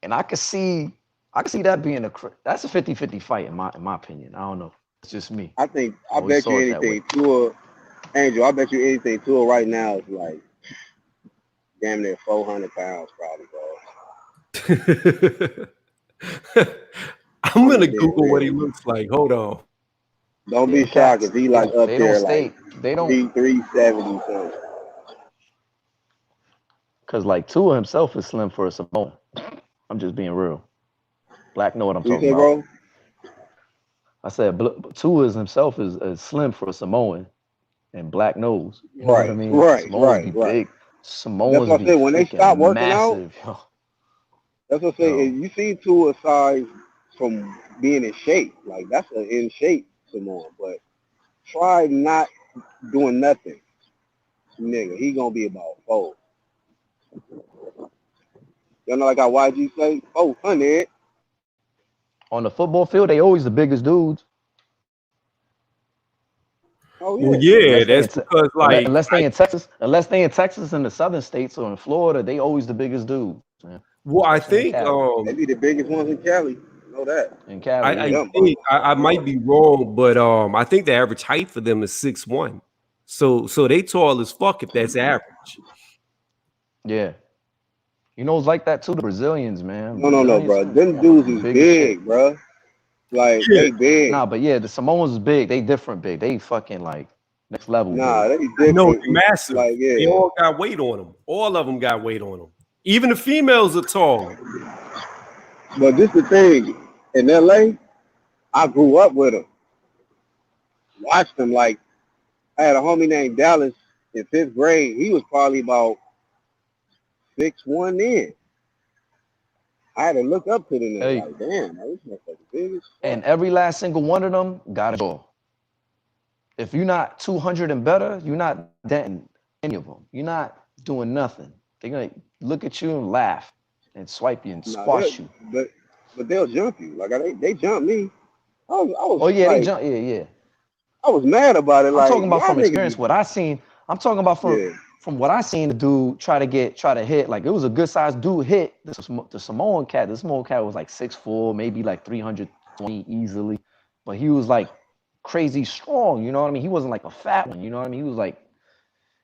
and I could see that being that's a 50-50 fight in my opinion. I don't know. It's just me. I bet you anything Tua, Angel, I bet you anything Tua right now is like damn near 400 pounds probably, bro. I'm going to Google what he looks like. Hold on. Don't be shocked if he like up there like 370 something. Because like Tua himself is slim for a Samoan. I'm just being real. Black know what I'm talking about. Bro? I said Tua himself is slim for a Samoan, and Black knows. You know what I mean? Right. Big. Samoans that's what I said. When they stop working massive, out, that's what I say. You see Tua size from being in shape. Like that's an in shape Samoan, but try not doing nothing, nigga. He gonna be about 4. You know, like how YG say, 400. On the football field, they always the biggest dudes. Oh yeah. Well, yeah, that's because like unless they in Texas and the southern states or in Florida, they always the biggest dudes, man. Well, I think they be the biggest ones in Cali. Know that. In Cali, I might be wrong, but I think the average height for them is 6'1". So they tall as fuck if that's average. Yeah. You know, it's like that too. The Brazilians, man. No, bro. Them dudes is big, bro. Like they big. Nah, but yeah, the Samoans is big. They different big. They fucking like next level. Nah, big. they different. No, they massive. Like, yeah. They all got weight on them. All of them got weight on them. Even the females are tall. But this the thing. In LA, I grew up with them. Watched them. Like, I had a homie named Dallas in 5th grade. He was probably about 6'1" then. I had to look up to them. Like, damn, this motherfucker big as fuck. And every last single one of them got a jaw. If you're not 200 and better, you're not denting any of them. You're not doing nothing. They're gonna look at you and laugh and swipe you and squash you. But they'll jump you. Like they jumped me. I was oh yeah, like, they jump. Yeah. I was mad about it. I'm talking about from experience. What I seen. I'm talking about from what I seen the dude try to hit. Like it was a good sized dude hit the Samoan cat. The Samoan cat was like 6'4", maybe like 320 easily, but he was like crazy strong. You know what I mean? He wasn't like a fat one. You know what I mean? He was like,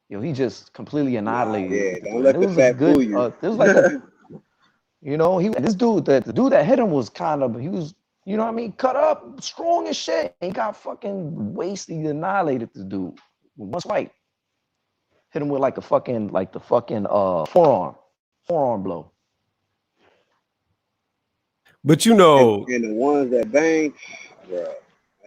he just completely annihilated. Don't let the fat fool you. It was like this dude the dude that hit him was he was. You know what I mean? Cut up, strong as shit. He got fucking wasted. He annihilated this dude with one swipe. Hit him with the fucking forearm blow. But and the ones that bang, bro,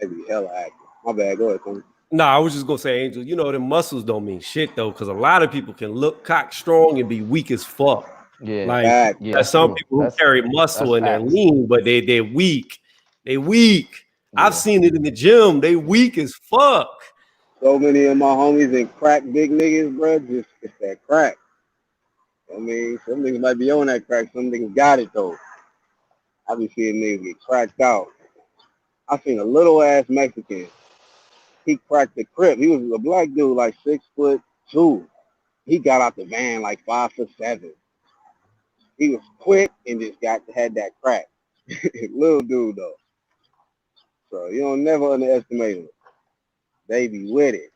they be hella active. My bad. Go ahead, Tony. Nah, I was just gonna say, Angel. The muscles don't mean shit though, because a lot of people can look cock strong and be weak as fuck. Yeah, there's some people who carry muscle and they're lean, but they're weak. They weak. Yeah. I've seen it in the gym. They weak as fuck. So many of my homies and crack big niggas, bro. Just it's that crack. I mean, some niggas might be on that crack. Some niggas got it though. I be seeing niggas get cracked out. I seen a little ass Mexican. He cracked the crib. He was a black dude, like 6'2". he got out the van like 5'7". He was quick and just had that crack. Little dude though. So you don't never underestimate him. They be with it.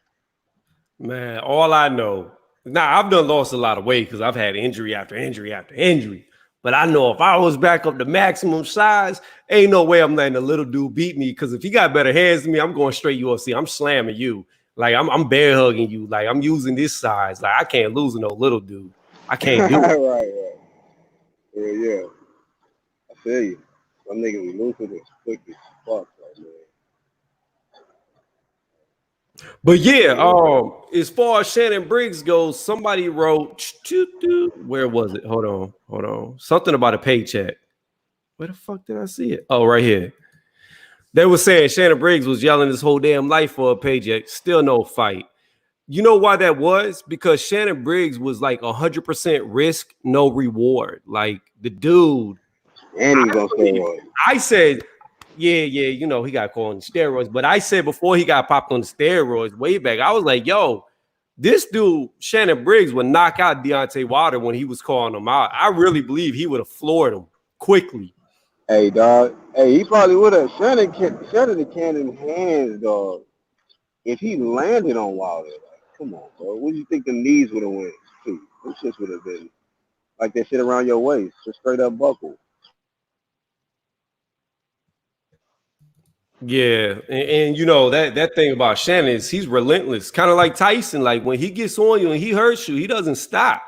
Man, all I know. Now, I've done lost a lot of weight because I've had injury after injury after injury. But I know if I was back up to maximum size, ain't no way I'm letting a little dude beat me. Because if he got better hands than me, I'm going straight UFC. I'm slamming you. Like I'm bear hugging you. Like I'm using this size. Like I can't lose no little dude. I can't do it. Right. Yeah. I feel you. Some niggas be losing as quick as fuck, like, man. But yeah, as far as Shannon Briggs goes, somebody wrote, where was it? Hold on. Something about a paycheck. Where the fuck did I see it? Oh, right here. They were saying Shannon Briggs was yelling his whole damn life for a paycheck. Still no fight. You know why that was? Because Shannon Briggs was like 100% risk, no reward. Like the dude. And he was on steroids. I said, yeah, you know, he got caught on steroids. But I said before he got popped on steroids way back, I was like, yo, this dude, Shannon Briggs, would knock out Deontay Wilder when he was calling him out. I really believe he would have floored him quickly. Hey, dog. Hey, he probably would have. Shannon the cannon hands, dog. If he landed on Wilder, like, come on, bro. What do you think the knees would have went to? Them shits would have been like that shit around your waist, just straight up buckle. Yeah, and you know that thing about Shannon is he's relentless, kind of like Tyson. Like when he gets on you and he hurts you, he doesn't stop.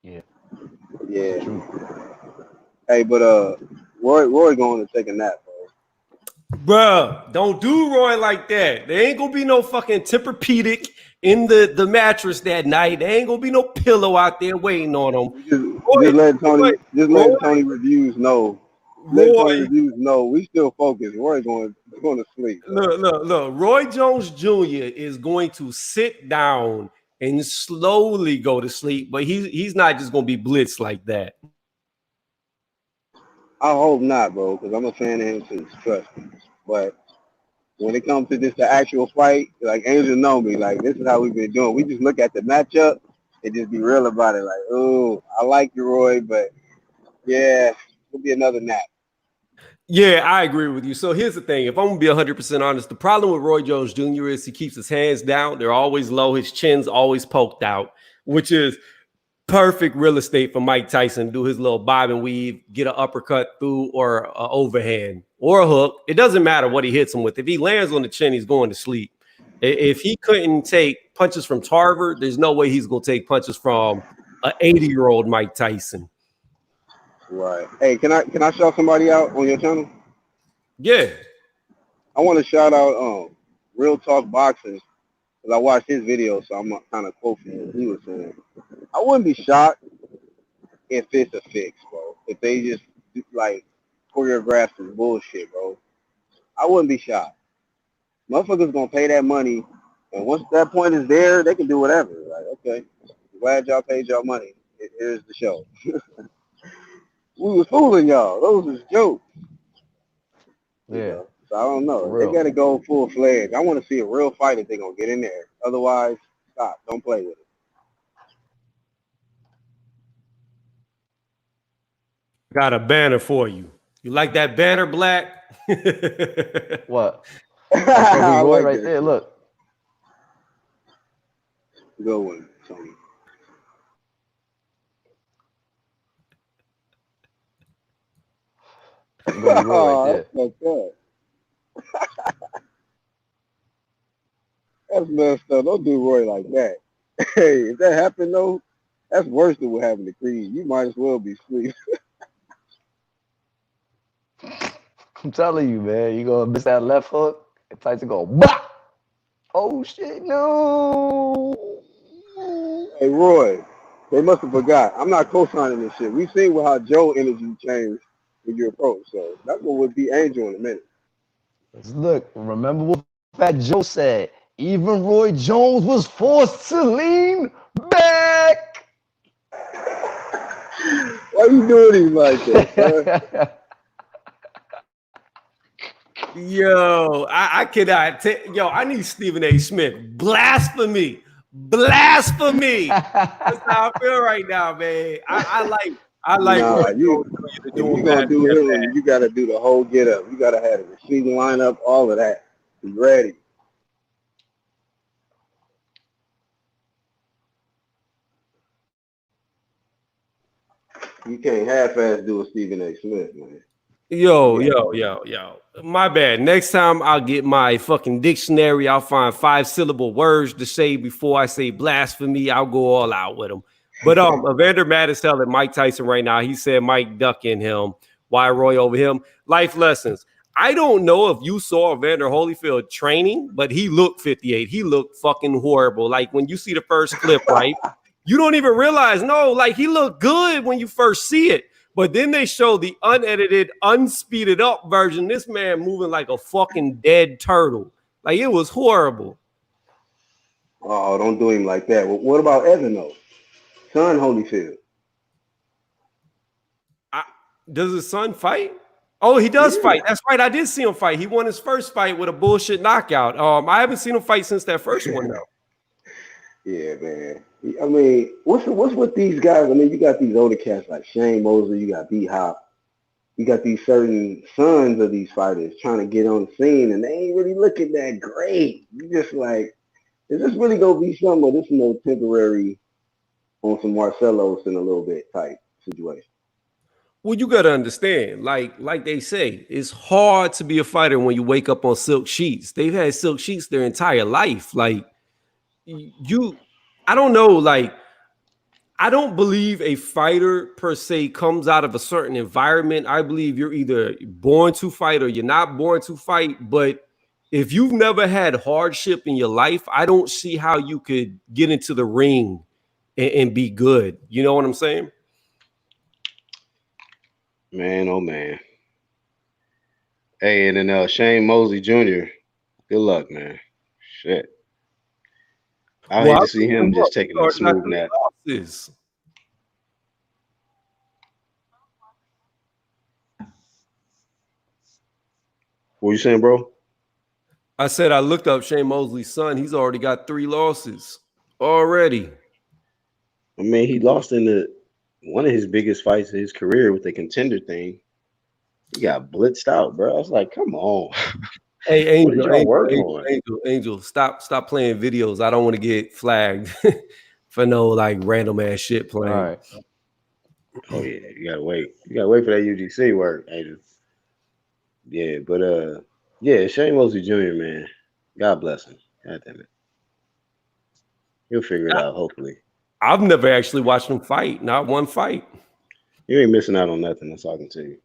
Yeah. Hey, but Roy going to take a nap, bro. Bruh, don't do Roy like that. There ain't gonna be no fucking Tempur-Pedic in the mattress that night. There ain't gonna be no pillow out there waiting on him. Just let Tony Reviews know. Let Tony Reviews know we still focused. Roy going to sleep. Look. Roy Jones Jr. is going to sit down and slowly go to sleep, but he's not just gonna be blitzed like that. I hope not, bro, because I'm a fan of him too. Trust me. But when it comes to this, the actual fight, like Angel know me, like this is how we've been doing. We just look at the matchup and just be real about it. Like, oh, I like you, Roy, but yeah, it'll be another nap. Yeah, I agree with you. So here's the thing. If I'm going to be 100% honest, the problem with Roy Jones Jr. is he keeps his hands down. They're always low. His chin's always poked out, which is perfect real estate for Mike Tyson. Do his little bob and weave, get an uppercut through or an overhand or a hook. It doesn't matter what he hits him with. If he lands on the chin, he's going to sleep. If he couldn't take punches from Tarver, there's no way he's going to take punches from an 80-year-old Mike Tyson. Right. Hey, can I shout somebody out on your channel? Yeah. I want to shout out Real Talk Boxing because I watched his video, so I'm kind of quoting what he was saying. I wouldn't be shocked if it's a fix, bro. If they just like choreograph some bullshit, bro. I wouldn't be shocked. Motherfuckers gonna pay that money, and once that point is there, they can do whatever. Like, okay, glad y'all paid y'all money. Here's the show. We was fooling y'all. Those was jokes. Yeah. You know? So I don't know. They gotta go full fledged. I want to see a real fight if they're gonna get in there. Otherwise, stop. Don't play with it. Got a banner for you. You like that banner, Black? What? That's Roy right there. Look. Good one, Tony. Roy right there. That's messed up. Don't do Roy like that. Hey, if that happened though, that's worse than what happened to Creed. You might as well be asleep. I'm telling you, man, you gonna miss that left hook, and Tyson go, bah! Oh shit, no. Hey Roy, they must have forgot. I'm not co-signing this shit. We've seen how Joe energy changed with your approach, so that's what would be Angel in a minute. Let's look. Remember what Fat Joe said. Even Roy Jones was forced to lean back. Why you doing him like that, Yo, I cannot. Yo, I need Stephen A. Smith. Blasphemy. Blasphemy. That's how I feel right now, man. I like Roy Nah, Jones Jr. to if do you him gonna bad. do him, you gotta do the whole get up. You gotta have the receiving lineup, all of that. Be ready. You can't half-ass do a Stephen A. Smith, man. Yo, Yeah. yo. My bad. Next time I'll get my fucking dictionary. I'll find 5-syllable words to say before I say blasphemy. I'll go all out with them. But Evander Mattis telling Mike Tyson right now, he said Mike ducking him. Why Roy over him? Life lessons. I don't know if you saw Evander Holyfield training, but he looked 58. He looked fucking horrible. Like when you see the first clip, right? You don't even realize, no, like he looked good when you first see it. But then they show the unedited, unspeeded up version. This man moving like a fucking dead turtle. Like it was horrible. Oh, don't do him like that. Well, what about Evan though? Son Holyfield. Does his son fight? Oh, he does fight. That's right. I did see him fight. He won his first fight with a bullshit knockout. I haven't seen him fight since that first one though. Yeah, man. I mean, what's with these guys? I mean, you got these older cats like Shane Mosley, you got B Hop, you got these certain sons of these fighters trying to get on the scene, and they ain't really looking that great. You just like, is this really gonna be something, or this no temporary on some Marcelos in a little bit type situation? Well, you got to understand, like they say, it's hard to be a fighter when you wake up on silk sheets. They've had silk sheets their entire life. Like I don't know, like I don't believe a fighter per se comes out of a certain environment. I believe you're either born to fight or you're not born to fight. But if you've never had hardship in your life, I don't see how you could get into the ring and be good. You know what I'm saying? Man, oh man. Hey, and then Shane Mosley Jr. Good luck, man. Shit. I hate to see him just taking a smooth nap. Losses. What you saying, bro? I said I looked up Shane Mosley's son. He's already got 3 losses already. I mean, he lost in one of his biggest fights of his career with the contender thing. He got blitzed out, bro. I was like, come on. Hey, Angel, stop playing videos. I don't want to get flagged for no like random ass shit playing. All right. Oh yeah, you gotta wait. You gotta wait for that UGC work, Angel. Yeah, but yeah, Shane Mosley Jr., man. God bless him. God damn it. He'll figure it out, hopefully. I've never actually watched him fight, not one fight. You ain't missing out on nothing, that's all I can tell you.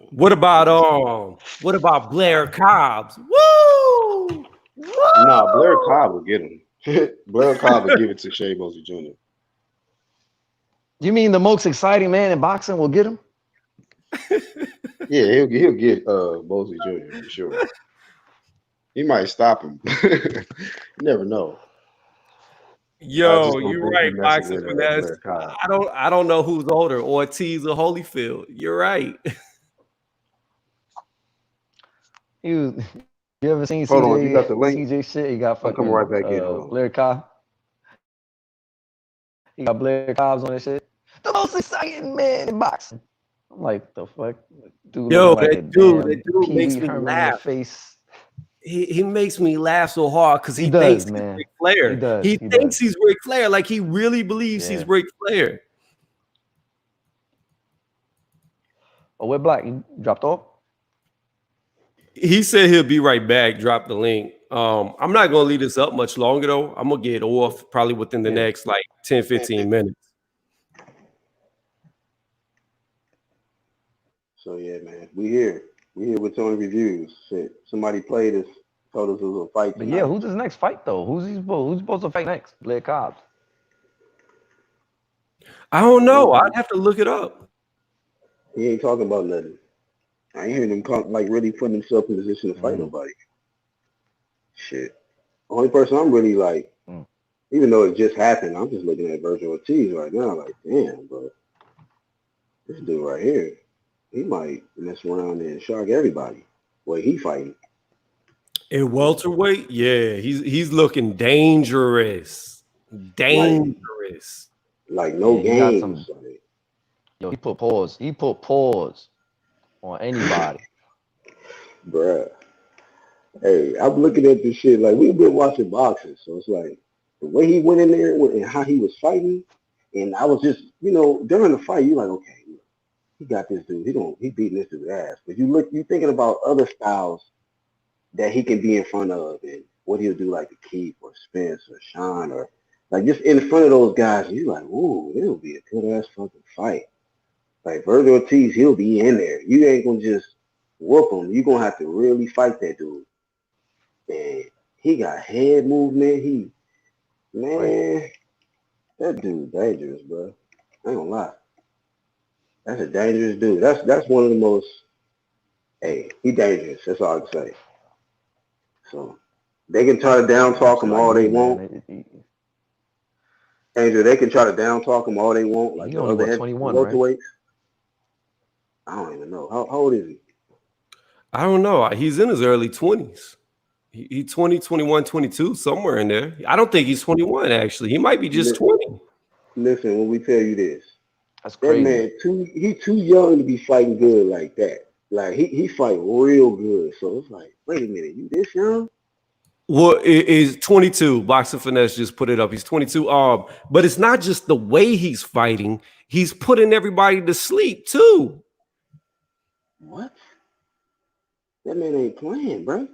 What about Blair Cobbs? Woo! Nah, Blair Cobb will get him. Blair Cobb will give it to Shane Mosley Jr. You mean the most exciting man in boxing will get him? Yeah, he'll get Mosley Jr. for sure. He might stop him. You never know. Yo, you're right, boxing finesse. I don't know who's older, Ortiz or Holyfield. You're right. You ever seen Hold on, you got the link? CJ shit? He got fucking coming right back in. Blair Cobb. He got Blair Cobbs on that shit. The most exciting man in boxing. I'm like, the fuck? Dude, yo, like that dude makes me laugh. Face. He makes me laugh so hard because he does, thinks man. he's Ric Flair. He thinks he's Ric Flair. Like he really believes he's Ric Flair. Oh, where Black? He dropped off? He said he'll be right back. Drop the link. I'm not gonna leave this up much longer though. I'm gonna get off probably within the next like 10-15 minutes. So yeah, man, we here with Tony reviews. Shit, somebody played us, told us it was a fight tonight. But yeah, who's his next fight though? Who's supposed to fight next? Blair Cobbs. I don't know. I'd have to look it up. He ain't talking about nothing. I ain't hearing him like really putting himself in position to fight nobody. Shit. The only person I'm really like, even though it just happened, I'm just looking at Virgil Ortiz right now, like, damn, bro. This dude right here, he might mess around and shock everybody. Well, he fighting. In welterweight, yeah, he's looking dangerous. Like Dangerous. no Yeah, he got games. some. Like, Yo, he put pause. He put pause on anybody. bruh. Hey, I'm looking at this shit like we've been watching boxing, so it's like the way he went in there and how he was fighting, and I was just, during the fight, you like, okay, he got this dude. He beating this dude's ass. But you thinking about other styles that he can be in front of and what he'll do like to Keith or Spence or Sean or like just in front of those guys, and you're like, ooh, it'll be a good ass fucking fight. Like Virgil Ortiz, he'll be in there. You ain't gonna just whoop him. You're gonna have to really fight that dude. And he got head movement. Right. Man, that dude dangerous, bro. I ain't gonna lie. That's a dangerous dude. That's one of the most. Hey, he dangerous. That's all I can say. So they can try to down talk him I all they agree, man. want. Andrew, they can try to down talk him all they want, like He the only other what, head 21, right? welterweights. I don't even know. How old is he? I don't know. He's in his early 20s. He 20, 21, 22, somewhere in there. I don't think he's 21, actually. He might be just 20. Listen, when we tell you this, That's that crazy. man he too young to be fighting good like that. Like he fight real good. So it's like, wait a minute, you this young? Well, it is 22. Boxing Finesse just put it up. He's 22. But it's not just the way he's fighting. He's putting everybody to sleep, too. What? That man ain't playing, bro.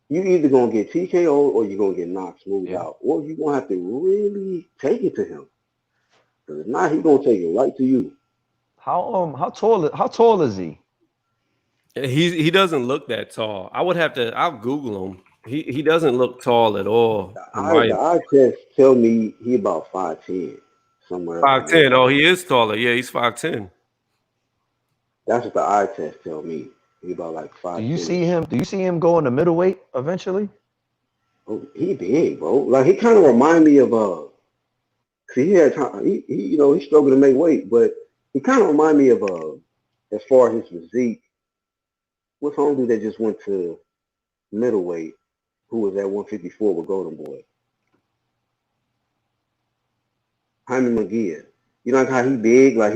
You either gonna get TKO or you're gonna get knocked smooth Yeah. out, or you're gonna have to really take it to him. Because if not, he gonna take it right to you. How tall is he? He doesn't look that tall. I'll Google him. He doesn't look tall at all. In my The eye test tell me he about 5'10", somewhere around there. 5'10. Oh, he is taller. Yeah, he's 5'10. That's what the eye test tell me. He about like Do you 5'10" see ish. him? Do you see him going to middleweight eventually? Oh, he big, bro. Like he kind of remind me of See, he had time. He's struggling to make weight, but he kind of remind me of as far as his physique. What's homie that just went to middleweight? Who was at 154 with Golden Boy? Jaime McGee. You know how he big? Like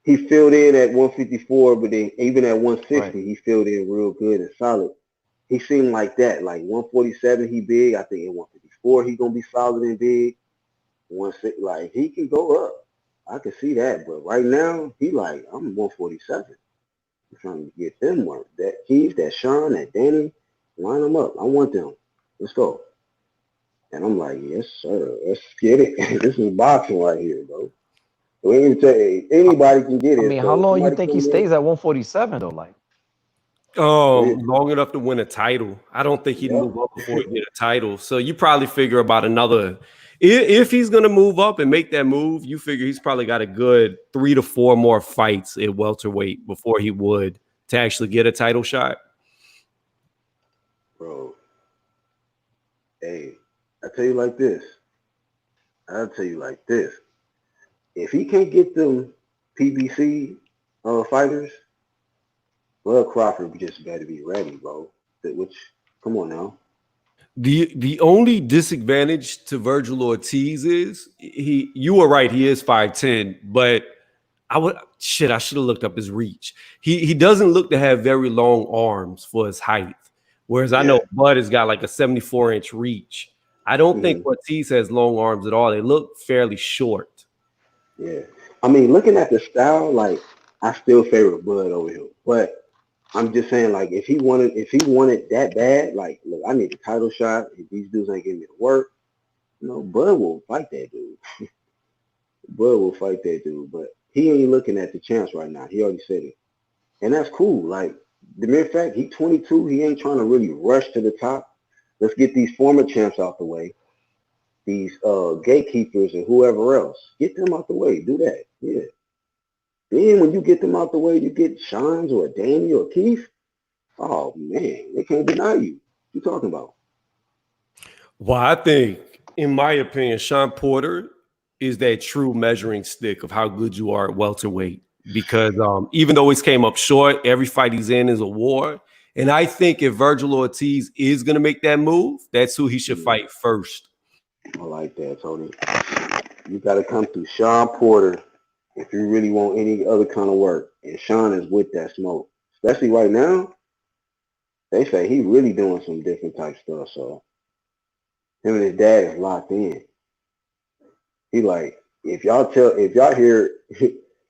he filled in at 154, but then even at 160, Right. he filled in real good and solid. He seemed like that. Like 147, he big. I think at 154, he gonna be solid and big. 160, like he can go up. I can see that, but right now he like I'm 147. I'm trying to get them one. That Keith, that Sean, that Danny, line them up. I want them. Let's go. And I'm like, yes, sir. Let's get it. This is boxing right here, bro. We ain't tell you, anybody can get I it. mean, how So long you somebody think he coming in. stays at 147 though? Like, Long enough to win a title. I don't think he'd Yep. move up before he get a title. So you probably figure about another. If he's gonna move up and make that move, you figure he's probably got a good 3 to 4 more fights at welterweight before he would to actually get a title shot. Bro, hey, I tell you like this. I'll tell you like this. If he can't get them PBC fighters, Bud Crawford just better be ready, bro. Which, come on now. The only disadvantage to Virgil Ortiz is you were right, he is 5'10, but I should have looked up his reach. He doesn't look to have very long arms for his height. Whereas I know Yeah. Bud has got like a 74-inch reach. I don't think Hmm. Ortiz has long arms at all. They look fairly short. Yeah. I mean, looking at the style, like I still favor Bud over him. But I'm just saying, like, if he wanted that bad, like, look, I need a title shot. If these dudes ain't giving me the work, Bud will fight that dude. Bud will fight that dude. But he ain't looking at the chance right now. He already said it. And that's cool. Like the mere fact he 22, he ain't trying to really rush to the top. Let's get these former champs out the way. These gatekeepers and whoever else. Get them out the way. Do that. Yeah. Then when you get them out the way, you get Shines or Danny or Keith. Oh man, they can't deny you. What you talking about? Well, I think, in my opinion, Sean Porter is that true measuring stick of how good you are at welterweight. Because even though he's came up short, every fight he's in is a war. And I think if Virgil Ortiz is going to make that move, that's who he should fight first. I like that, Tony. You got to come through Sean Porter if you really want any other kind of work. And Sean is with that smoke. Especially right now, they say he really doing some different type stuff. So him and his dad is locked in. He like, if y'all hear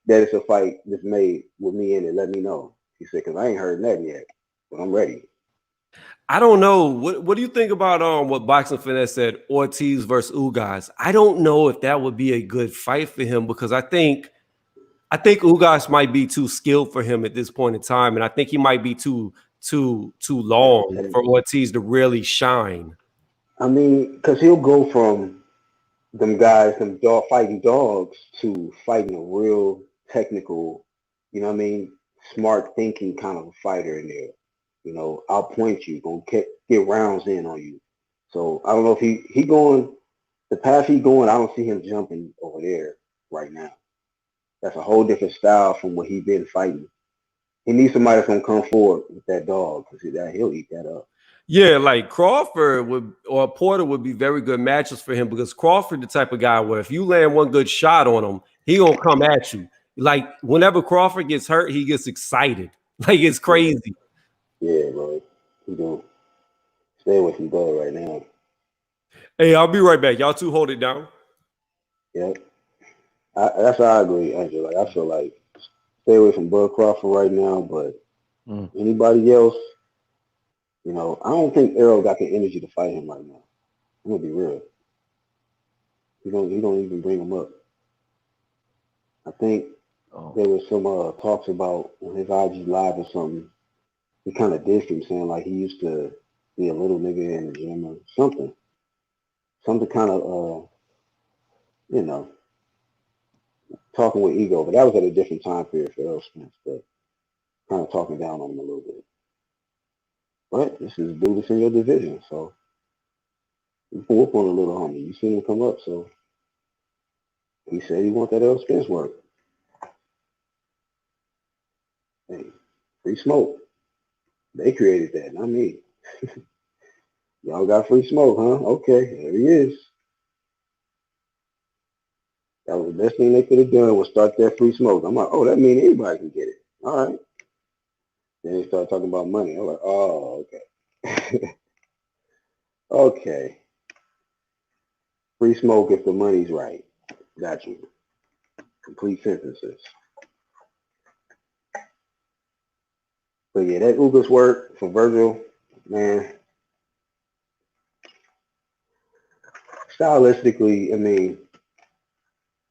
that it's a fight that's made with me in it, let me know. He said, because I ain't heard nothing yet, but I'm ready. I don't know. What do you think about what Boxing Finesse said, Ortiz versus Ugas? I don't know if that would be a good fight for him because I think Ugas might be too skilled for him at this point in time, and I think he might be too long for Ortiz to really shine. I mean, because he'll go from them guys, fighting dogs, to fighting a real technical, you know what I mean, smart thinking kind of a fighter in there. You know, I'll point you, gonna get rounds in on you. So I don't know if he going the path he going. I don't see him jumping over there right now. That's a whole different style from what he's been fighting. He needs somebody that's gonna come forward with that dog because he'll eat that up. Yeah, like Crawford or Porter would be very good matches for him because Crawford the type of guy where if you land one good shot on him, he gonna come at you. Like whenever Crawford gets hurt, he gets excited. Like it's crazy. Yeah, bro. He gonna stay with him, bro, right now. Hey, I'll be right back. Y'all two hold it down. Yep. That's how I agree, Andrew. Like I feel like stay away from Bud Crawford right now, but anybody else, you know, I don't think Errol got the energy to fight him right now. I'm gonna be real. He don't even bring him up. I think there was some talks about on his IG live or something. He kind of dissed him, saying like he used to be a little nigga in the gym or something. Something kind of you know, talking with ego, but that was at a different time period for Errol Spence, but kind of talking down on him a little bit. But this is dude that's in your division, so you can whoop on a little homie. You seen him come up, so he said he want that Errol Spence work. Hey, free smoke. They created that, not me. Y'all got free smoke, huh? Okay, there he is. That was the best thing they could have done was start that free smoke. I'm like, oh, that means anybody can get it. All right. Then they start talking about money. I'm like, oh, okay. Okay. Free smoke if the money's right. Got you. Complete sentences. But yeah, that Ugas work for Virgil, man. Stylistically, I mean,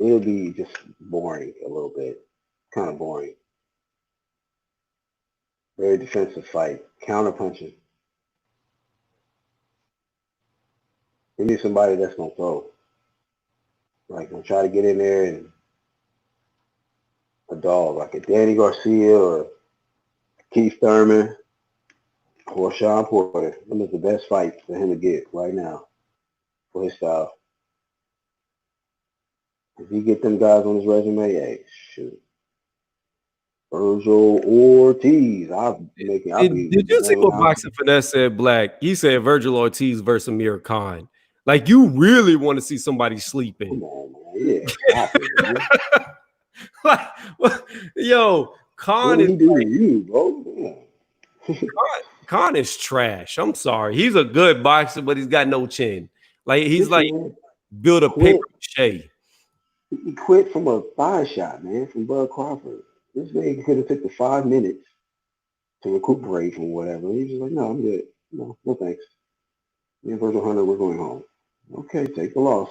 it'll be just boring a little bit. Kind of boring. Very defensive fight. Counter punching. You need somebody that's gonna throw. Like gonna try to get in there and a dog, like a Danny Garcia or Keith Thurman or Sean Porter. Them is the best fight for him to get right now for his style. If you get them guys on his resume, hey, shoot. Virgil Ortiz. Did you see what Boxing Finesse said, Black? He said Virgil Ortiz versus Amir Khan. Like, you really want to see somebody sleeping. Come on, man. Yeah, stop it, like, yo, Khan what did he is do to you, bro? Yeah. Khan is trash. I'm sorry. He's a good boxer, but he's got no chin. Like, he's like built a paper mache. He quit from a thigh shot, man, from Bud Crawford. This nigga could have took the 5 minutes to recuperate from whatever. He's just like, no, I'm good. No thanks. Me and Virgil Hunter, we're going home. Okay, take the loss.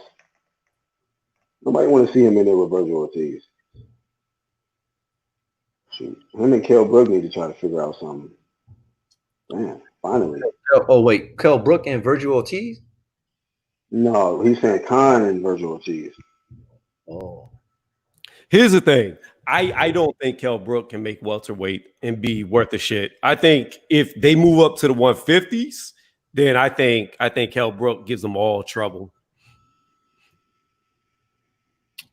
Nobody want to see him in there with Virgil Ortiz. Shoot. Him and Kell Brook need to try to figure out something. Man, finally. Oh, wait. Kell Brook and Virgil Ortiz? No, he's saying Khan and Virgil Ortiz. Oh. Here's the thing. I don't think Kell Brook can make welterweight and be worth a shit. I think if they move up to the 150s, then I think Kell Brook gives them all trouble.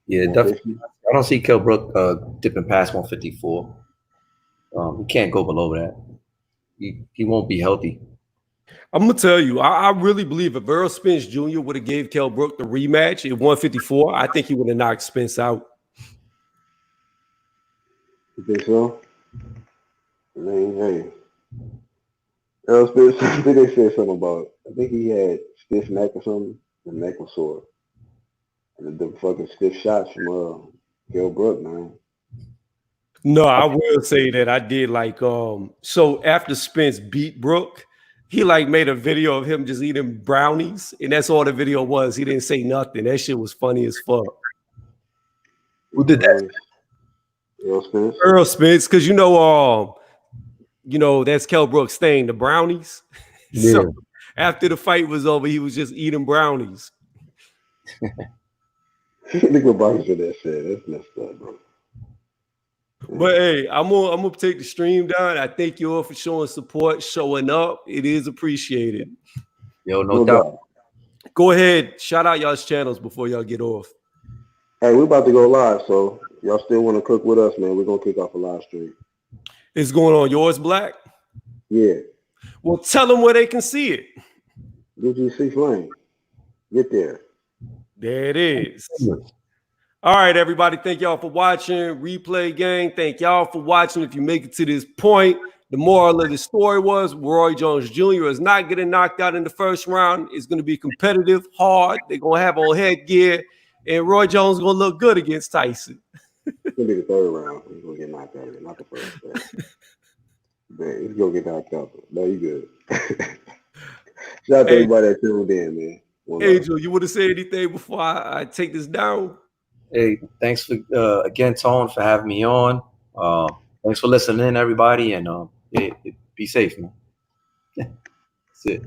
Yeah, definitely. I don't see Kell Brook dipping past 154. He can't go below that. he won't be healthy. I'm gonna tell you, I really believe if Earl Spence Jr. would have gave Kell Brook the rematch at 154, I think he would have knocked Spence out. You think so? I mean, hey. Earl Spence, I think they said something about, I think he had stiff neck or something. The neck was sore. And the fucking stiff shots from Kell Brook, man. No, I will say that I did like so after Spence beat Brook, he like made a video of him just eating brownies, and that's all the video was. He didn't say nothing. That shit was funny as fuck. Who did that? Earl Spence? Earl Spence, because you know that's Kell Brook's thing, the brownies. Yeah. So after the fight was over, he was just eating brownies. Look what Bobby said that shit. That's messed up, bro. But hey, I'm gonna take the stream down. I thank you all for showing support, showing up. It is appreciated. Yo, no doubt. Go ahead, shout out y'all's channels before y'all get off. Hey, we're about to go live, so y'all still want to cook with us, man? We're gonna kick off a live stream. It's going on yours, Black? Yeah. Well, tell them where they can see it. UGC Flame. Get there. There it is. All right, everybody. Thank y'all for watching. Replay gang. Thank y'all for watching. If you make it to this point, the moral of the story was Roy Jones Jr. is not getting knocked out in the first round. It's going to be competitive, hard. They're going to have on headgear, and Roy Jones is going to look good against Tyson. It's gonna be the third round. He's gonna get knocked out, not the first. Man, he's gonna get knocked out. No, you good. Shout out to everybody that tuned in, man. Angel, you want to say anything before I take this down? Hey, thanks for again, Tone, for having me on. Thanks for listening in, everybody, and be safe, man. That's it.